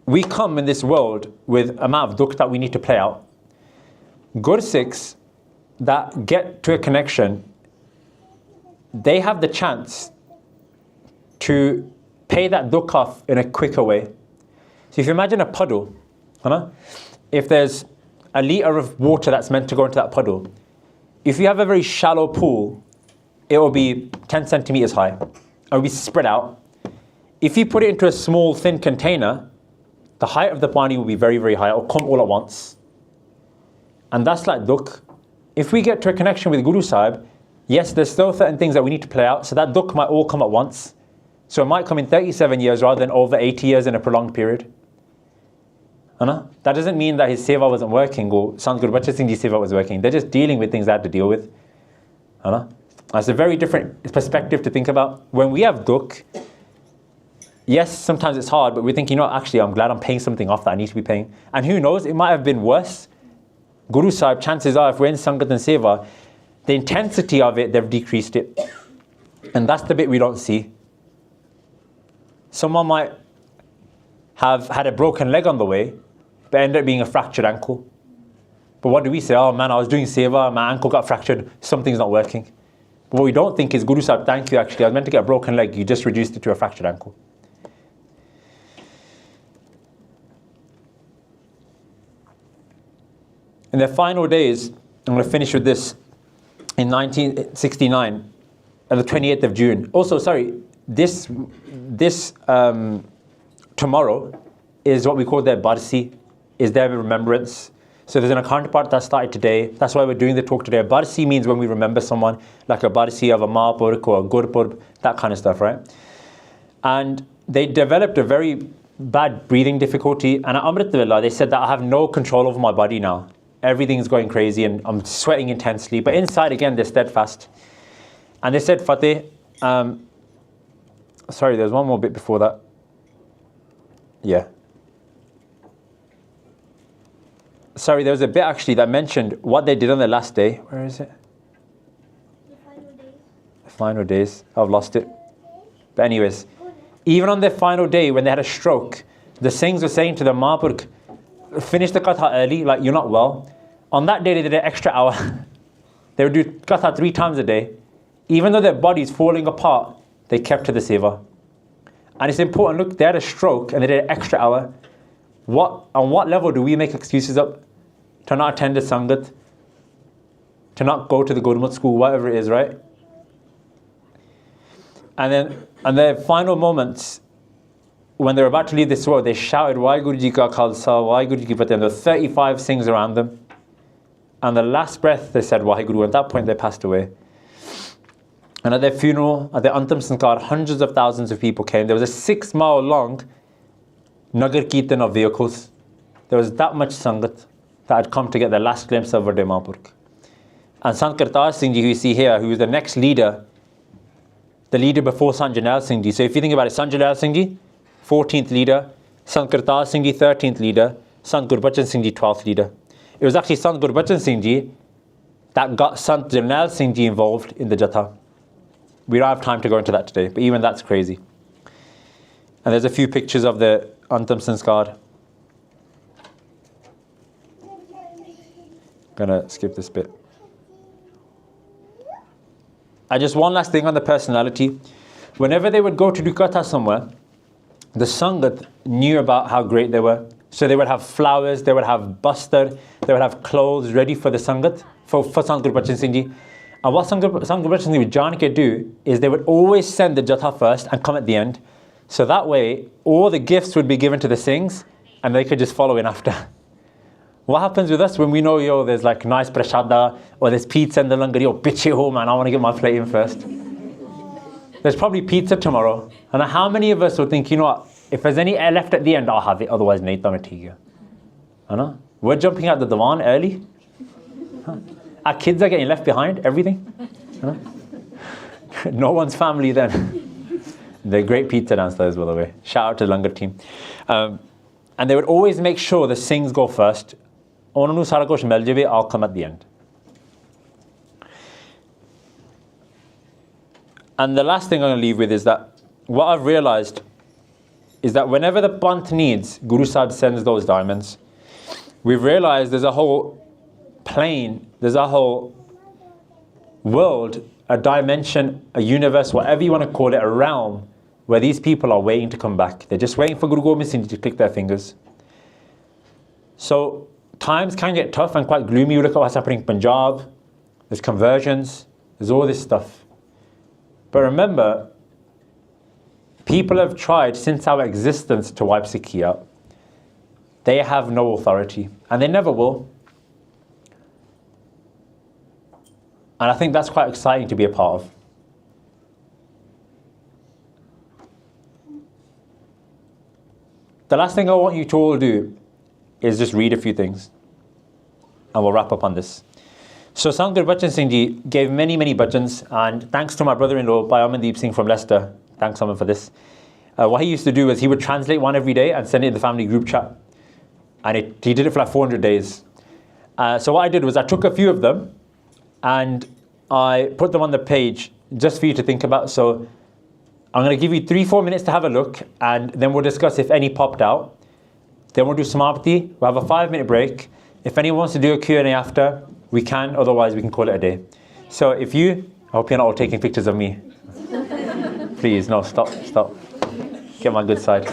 we come in this world with amount of dukh that we need to play out. Gursikhs that get to a connection, they have the chance to pay that dukh off in a quicker way. So if you imagine a puddle, if there's a litre of water that's meant to go into that puddle, if you have a very shallow pool, it will be 10 centimeters high. It will be spread out. If you put it into a small, thin container, the height of the pani will be very, very high. It will come all at once. And that's like dukh. If we get to a connection with Guru Sahib, yes, there's still certain things that we need to play out, so that dukh might all come at once. So it might come in 37 years rather than over 80 years in a prolonged period. That doesn't mean that his seva wasn't working or Sant Gurbachan Singh Ji's seva was working. They're just dealing with things they had to deal with. That's a very different perspective to think about. When we have dukh, yes, sometimes it's hard, but we think, actually, I'm glad I'm paying something off that I need to be paying. And who knows, it might have been worse. Guru Sahib, chances are, if we're in Sangat and Seva, the intensity of it, they've decreased it. And that's the bit we don't see. Someone might have had a broken leg on the way, but end up being a fractured ankle. But what do we say? Oh man, I was doing Seva, my ankle got fractured, something's not working. But what we don't think is, Guru Sahib, thank you actually, I was meant to get a broken leg, you just reduced it to a fractured ankle. In their final days, I'm going to finish with this, in 1969, on the 28th of June. Also, sorry, this tomorrow is what we call their Barsi, is their remembrance. So there's an account part that started today. That's why we're doing the talk today. Barsi means when we remember someone, like a Barsi of a Mahapurk or a Gurpurb, that kind of stuff, right? And they developed a very bad breathing difficulty. And at Amrit Villa, they said that I have no control over my body now. Everything's going crazy and I'm sweating intensely. But inside, again, they're steadfast. And they said, Fateh, sorry, there's one more bit before that. Yeah. Sorry, there was a bit actually that mentioned what they did on the last day. Where is it? The final days. The final days. I've lost it. But anyways, Even on their final day when they had a stroke, the Singhs were saying to them, Mahaprabhu, finish the katha early, like you're not well. On that day they did an extra hour. They would do katha 3 times a day. Even though their body's falling apart, they kept to the seva. And it's important, look, they had a stroke and they did an extra hour. On what level do we make excuses up? To not attend the Sangat, to not go to the Gurmukh school, whatever it is, right? And then, in their final moments, when they're about to leave this world, they shouted, WhyGuru Ji Ka Khalsa, WhyGuru Ji Ki Fateh. There were 35 Singhs around them. And the last breath, they said WhyGuru. At that point, they passed away. And at their funeral, at their Antam Sanskar, hundreds of thousands of people came. There was a 6-mile long Nagar Kirtan of vehicles. There was that much Sangat that had come to get the last glimpse of Vade Mahaprabhu. And Sant Kartar Singh Ji, who you see here, who was the next leader, the leader before Sant Janal Singh Ji. So if you think about it, Sant Janal Singh Ji, 14th leader, Sant Kartar Singh Ji, 13th leader, Sant Gurbachan Singh Ji, 12th leader. It was actually Sant Gurbachan Singh Ji that got Sant Janal Singh Ji involved in the Jatha. We don't have time to go into that today, but even that's crazy. And there's a few pictures of the Antam Sanskar. Gonna skip this bit. And just one last thing on the personality. Whenever they would go to do katha somewhere, the Sangat knew about how great they were. So they would have flowers, they would have bastar, they would have clothes ready for the Sangat, for Sant Gurbachan Singh Ji. And what Sant Gurbachan Singh Ji would Giani do is they would always send the Jatha first and come at the end. So that way, all the gifts would be given to the Singhs and they could just follow in after. What happens with us when we know, yo, there's like nice prashada or there's pizza in the langar, yo, piche ho man, I want to get my plate in first. There's probably pizza tomorrow. And how many of us would think, you know what, if there's any air left at the end, I'll have it, otherwise nahi ta main theek hai. We're jumping out the divan early. Our kids are getting left behind, everything. No one's family then. They're great pizza downstairs, by the way. Shout out to the langar team. And they would always make sure the Singhs go first. Onanu sara kuch mil jave, I'll come at the end. And the last thing I'm going to leave with is that what I've realized is that whenever the Panth needs, Guru Sahib sends those diamonds. We've realized there's a whole plane, there's a whole world, a dimension, a universe, whatever you want to call it, a realm, where these people are waiting to come back. They're just waiting for Guru Gobind Singh to click their fingers. So times can get tough and quite gloomy. You look at what's happening in Punjab, there's conversions, there's all this stuff. But remember, people have tried since our existence to wipe Sikhi out. They have no authority, and they never will. And I think that's quite exciting to be a part of. The last thing I want you to all do is just read a few things, and we'll wrap up on this. So Sant Gurbachan Singh Ji gave many, many bhajans, and thanks to my brother-in-law, Bhai Mandeep Singh from Leicester, thanks Aman for this. What he used to do was he would translate one every day and send it in the family group chat. And he did it for like 400 days. So what I did was I took a few of them and I put them on the page just for you to think about. So I'm going to give you 3-4 minutes to have a look, and then we'll discuss if any popped out. Then we'll do Samapti. We'll have a 5-minute break. If anyone wants to do a Q&A after, we can. Otherwise, we can call it a day. So I hope you're not all taking pictures of me. Please, no, stop. Get my good side.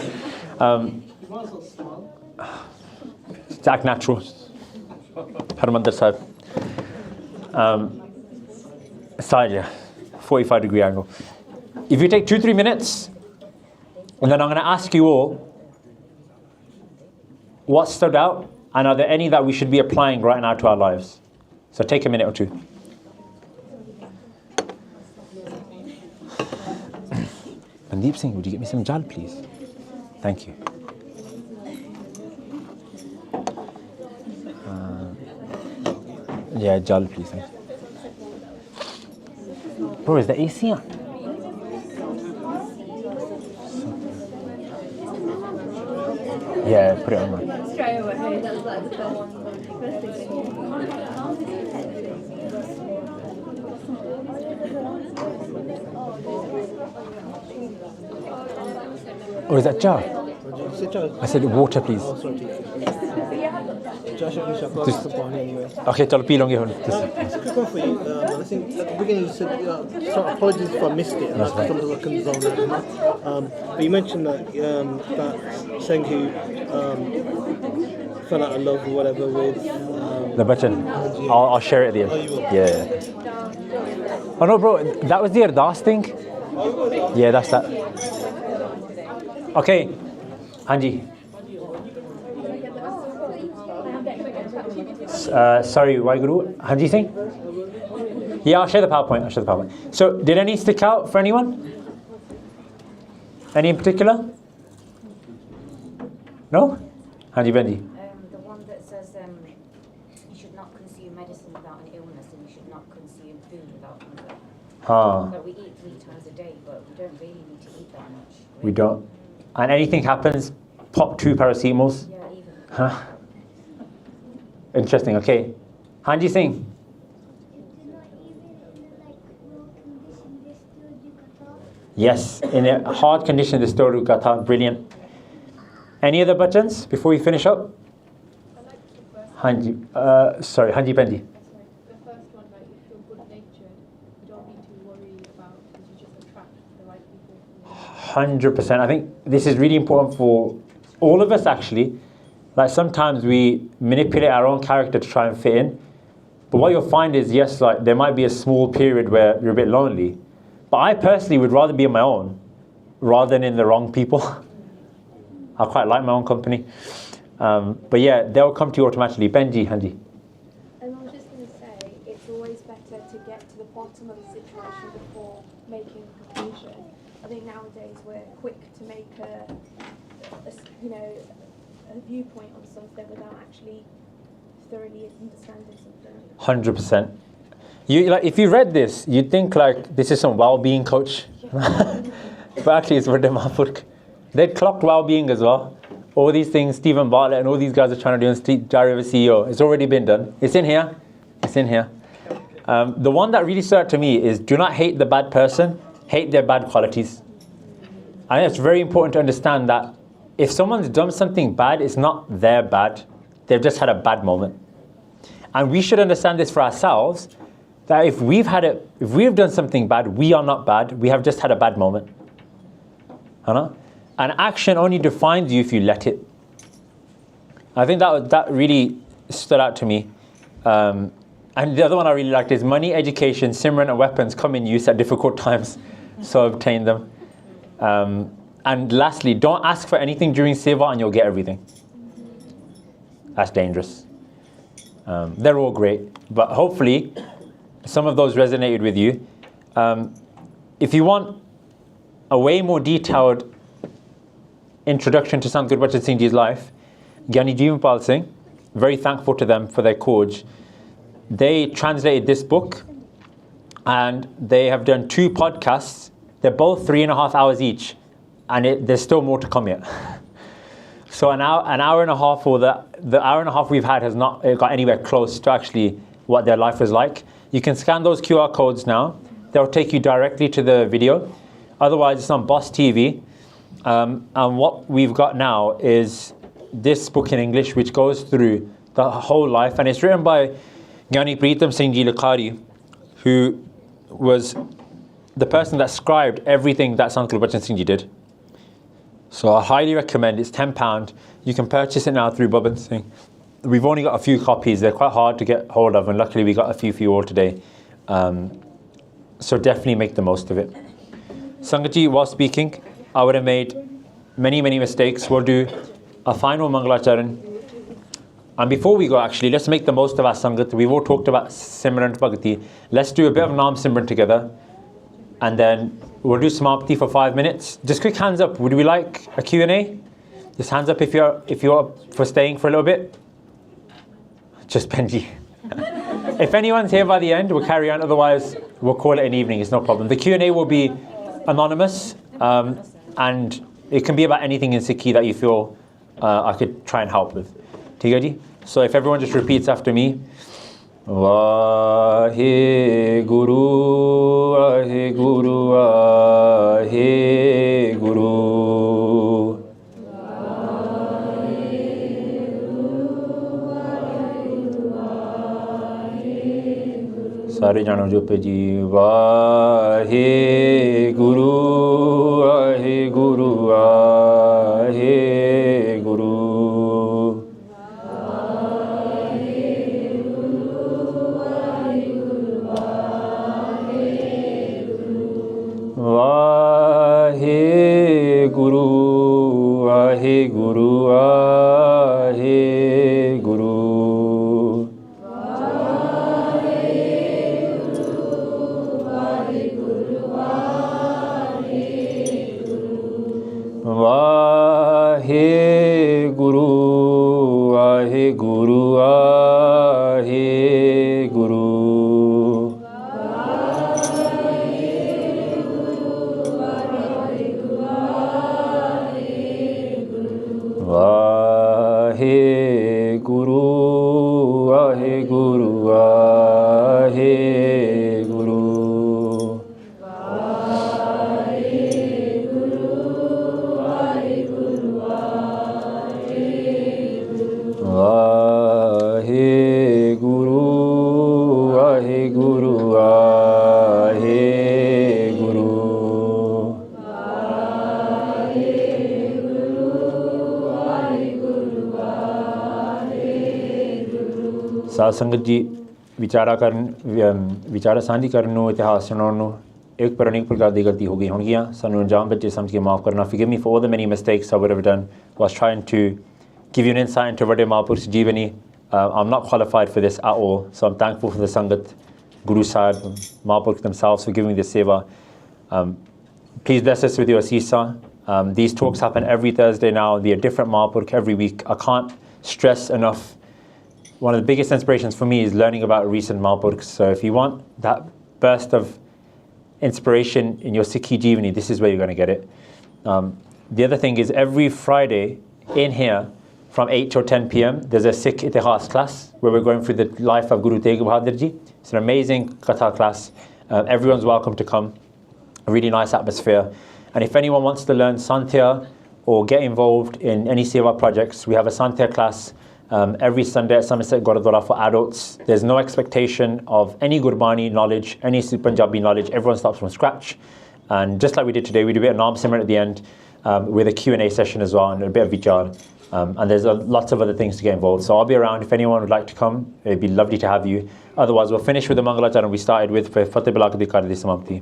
It's act natural. Harmandir Sahib. Side, yeah. 45-degree angle. If you take 2-3 minutes, and then I'm going to ask you all what stood out, and are there any that we should be applying right now to our lives? So take a minute or two. Mandeep Singh, would you get me some jal, please? Thank you. Yeah, jal, please. Thank you. Bro, is the AC on? Yeah, put it on. Straight away. Oh, is that jar? I said water, please. Okay, chalo pee longe hun. Just a quick one for you. I think at the beginning you said, so apologies if I missed it. Sometimes I couldn't zone out. But you mentioned that that Singh who fell out of love or whatever with The button. I'll share it at the end. Oh, you will? Yeah. Oh no, bro, that was the Ardas thing. Yeah, that's that. Okay, Hanji. Sorry, WhyGuru. Hanji Singh? Yeah, I'll share the PowerPoint. So, did any stick out for anyone? Any in particular? No? Hanji Bendi. The one that says you should not consume medicine without an illness, and you should not consume food without hunger. So we eat 3 times a day, but we don't really need to eat that much. We don't. And anything happens, pop 2 paracetamols. Yeah, even. Huh? Interesting, okay. Hanji Singh. Yes, in a hard condition, the story gatha. Brilliant. Any other buttons before we finish up? Hanji, Hanji Pendi. The first one, like, if you're good natured, you don't need to worry about, because you just attract the right people. 100%. I think this is really important for all of us, actually. Like, sometimes we manipulate our own character to try and fit in. But what you'll find is, yes, like, there might be a small period where you're a bit lonely. But I personally would rather be on my own rather than in the wrong people. I quite like my own company. But yeah, they'll come to you automatically. Benji, Hanji. And I was just going to say, it's always better to get to the bottom of a situation before making a conclusion. I think nowadays we're quick to make a viewpoint on something without actually thoroughly understanding something. 100%. If you read this, you'd think like this is some well-being coach. But actually it's Vande Mahapurkh. They'd clocked well-being as well. All these things, Stephen Bartlett and all these guys are trying to do in Diary of a CEO. It's already been done. It's in here. It's in here. The one that really stood out to me is do not hate the bad person, hate their bad qualities. I think it's very important to understand that if someone's done something bad, it's not their bad. They've just had a bad moment. And we should understand this for ourselves, that if we've done something bad, we are not bad. We have just had a bad moment. An action only defines you if you let it. I think that really stood out to me. And the other one I really liked is money, education, Simran and weapons come in use at difficult times, so obtain them. And lastly, don't ask for anything during Seva and you'll get everything. That's dangerous. They're all great, but hopefully some of those resonated with you. If you want a way more detailed introduction to Sant Gurbachan Singh Ji's life, Giani Jeevanpal Singh, very thankful to them for their courage. They translated this book and they have done 2 podcasts. They're both 3.5 hours each, and there's still more to come yet. So an hour and a half, or the hour and a half we've had has not got anywhere close to actually what their life was like. You can scan those QR codes now. They'll take you directly to the video. Otherwise, it's on Boss TV. And what we've got now is this book in English, which goes through the whole life. And it's written by Giani Pritam Singh Ji Lakhari, who was the person that scribed everything that Sant Gurbachan Singh Ji did. So I highly recommend. It's £10. You can purchase it now through Bubban Singh. We've only got a few copies. They're quite hard to get hold of, and luckily we got a few for you all today. So definitely make the most of it. Sangatji, while speaking, I would have made many, many mistakes. We'll do a final Mangalacharan. And before we go, actually, let's make the most of our Sangat. We've all talked about Simran Bhagati. Let's do a bit of Naam Simran together. And then we'll do Samapti for 5 minutes. Just quick hands up. Would we like a Q&A? Just hands up if you're up for staying for a little bit. Just Benji. If anyone's here by the end, we'll carry on. Otherwise, we'll call it an evening. It's no problem. The Q&A will be anonymous. And it can be about anything in Sikhi that you feel I could try and help with. So if everyone just repeats after me. Vaheguru, Vaheguru, Vaheguru. ਸਾਰੇ ਜਾਣੋ ਜਪੋ ਜੀ Waheguru Waheguru Waheguru Waheguru Waheguru Waheguru Vaheguru, Vaheguru, Vaheguru. Vaheguru, Vaheguru, Vaheguru. Vaheguru, Vaheguru, Vaheguru. ਸਾਧ ਸੰਗਤ ਜੀ ਵਿਚਾਰਾ ਸਾਂਝੀ ਕਰਨ ਨੂੰ ਇਤਿਹਾਸ ਸੁਣਾਉਣ ਨੂੰ ਇੱਕ ਪਰ ਅਨੇਕ ਪ੍ਰਕਾਰ ਦੀ ਗਲਤੀ ਹੋ ਗਈ ਹੋਣਗੀਆਂ ਸਾਨੂੰ ਅਣਜਾਣ ਬੱਚੇ ਸਮਝ ਕੇ ਮਾਫ ਕਰਨਾ forgive me for all the many mistakes I would have done was trying to give you an insight into Vade Mahapurush Jeevani. I'm not qualified for this at all, so I'm thankful for the Sangat, Guru Sahib, Mahapurush themselves for giving me this seva. Please bless us with your asisa. These talks happen every Thursday now. There'll be a different Mahapurush every week. I can't stress enough. One of the biggest inspirations for me is learning about recent Mahapurushs. So if you want that burst of inspiration in your Sikhi Jeevani, this is where you're going to get it. The other thing is every Friday in here, from 8 till 10 p.m. there's a Sikh Itihas class where we're going through the life of Guru Tegh Bahadur Ji. It's an amazing Katha class. Everyone's welcome to come. A really nice atmosphere. And if anyone wants to learn Santya or get involved in any Seva projects, we have a Santya class every Sunday at Somerset Gurdwara for adults. There's no expectation of any Gurbani knowledge, any Punjabi knowledge. Everyone starts from scratch. And just like we did today, we do a bit of Naam Simran at the end with a Q&A session as well and a bit of Vichar. And there's lots of other things to get involved. So I'll be around if anyone would like to come. It'd be lovely to have you. Otherwise, we'll finish with the Mangalacharan we started with for Fateh Bilak di Kardi Samapti.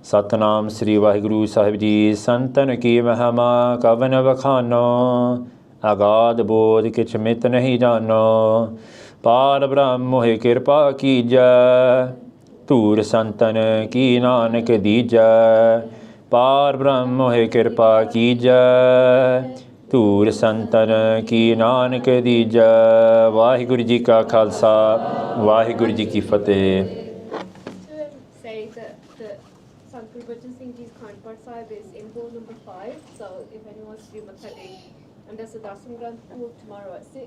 Satnam Sri Vaheguru Sahib Ji Santan ki Mahama Kavan Vakhano Agad Bodh Kich Mit Nahi Jano Par Brahm Mohe Kirpa Kija Tur Santan ki Nanak Dija Par Brahm Mohe Kirpa Kija ਧੂਰ ਸੰਤਨ ਕੀ ਨਾਨਕ ਦੀਜਾ ਵਾਹਿਗੁਰੂ ਜੀ ਕਾ ਖਾਲਸਾ ਵਾਹਿਗੁਰੂ ਜੀ ਕੀ ਫਤਿਹ say that Sant Gurbachan Singh Ji's Parchar Sahib is in hall number 5, so if anyone wants to do Mathadik, and there's a Darshan Granth Bhog tomorrow at 6,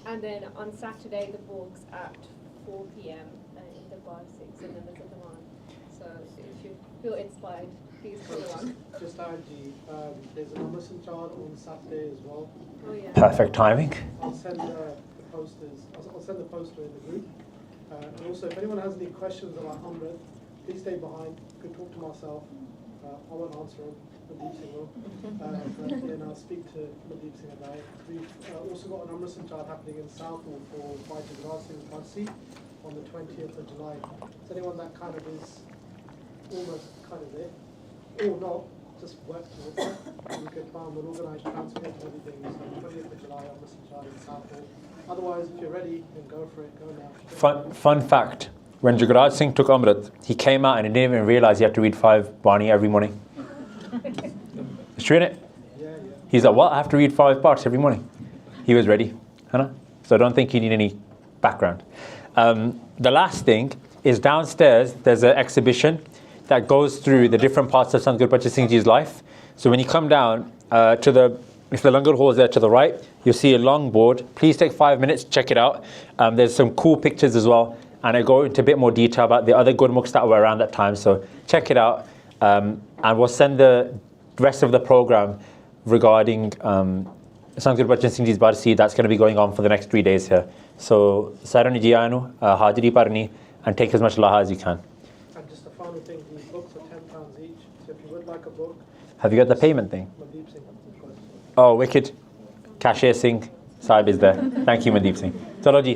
and then on Saturday the Bhog's at 4 p.m. in the bar 6, and then there's a Diwan. So if you feel inspired, please come along. Just add, there's an Amritsar chart on Saturday as well. Oh yeah. Perfect timing. I'll send the posters. I'll send the poster in the group. And also, if anyone has any questions about Amrit, please stay behind. You can talk to myself. I won't answer them. Mandeep Singh will. And I'll speak to Mandeep Singh about it. We've also got an Amritsar chart happening in Southall for Bhai on the 20th of July. Is anyone that kind of is almost kind of there? Or not, just work towards it. We can plan, we'll organise transport and everything. So 20th of July, I'm listening to in Southall. Otherwise, if you're ready, then go for it, go now. Fun fact, when Jagraj Singh took Amrit, he came out and he didn't even realise he had to read 5 Bani every morning. It's true, innit? Yeah. He's like, what? I have to read 5 parts every morning. He was ready. So I don't think he needed any background. The last thing is downstairs, there's an exhibition that goes through the different parts of Sant Gurbachan Singh Ji's life. So when you come down to the If the langar hall is there to the right, you'll see a long board. Please take 5 minutes, check it out. There's some cool pictures as well, and I go into a bit more detail about the other Gurmukhs that were around that time. So check it out, and we'll send the rest of the program regarding Sant Gurbachan Singh Ji's Barsi that's going to be going on for the next 3 days here. So Sarani Giani, Hajri Parni, and take as much laha as you can. And just a final thing, these books are £10 each. So if you would like a book, Have you got the payment thing? Mandeep Singh. Oh, wicked. Cashier Singh Sahib is there. Thank you, Mandeep Singh. Chalo ji,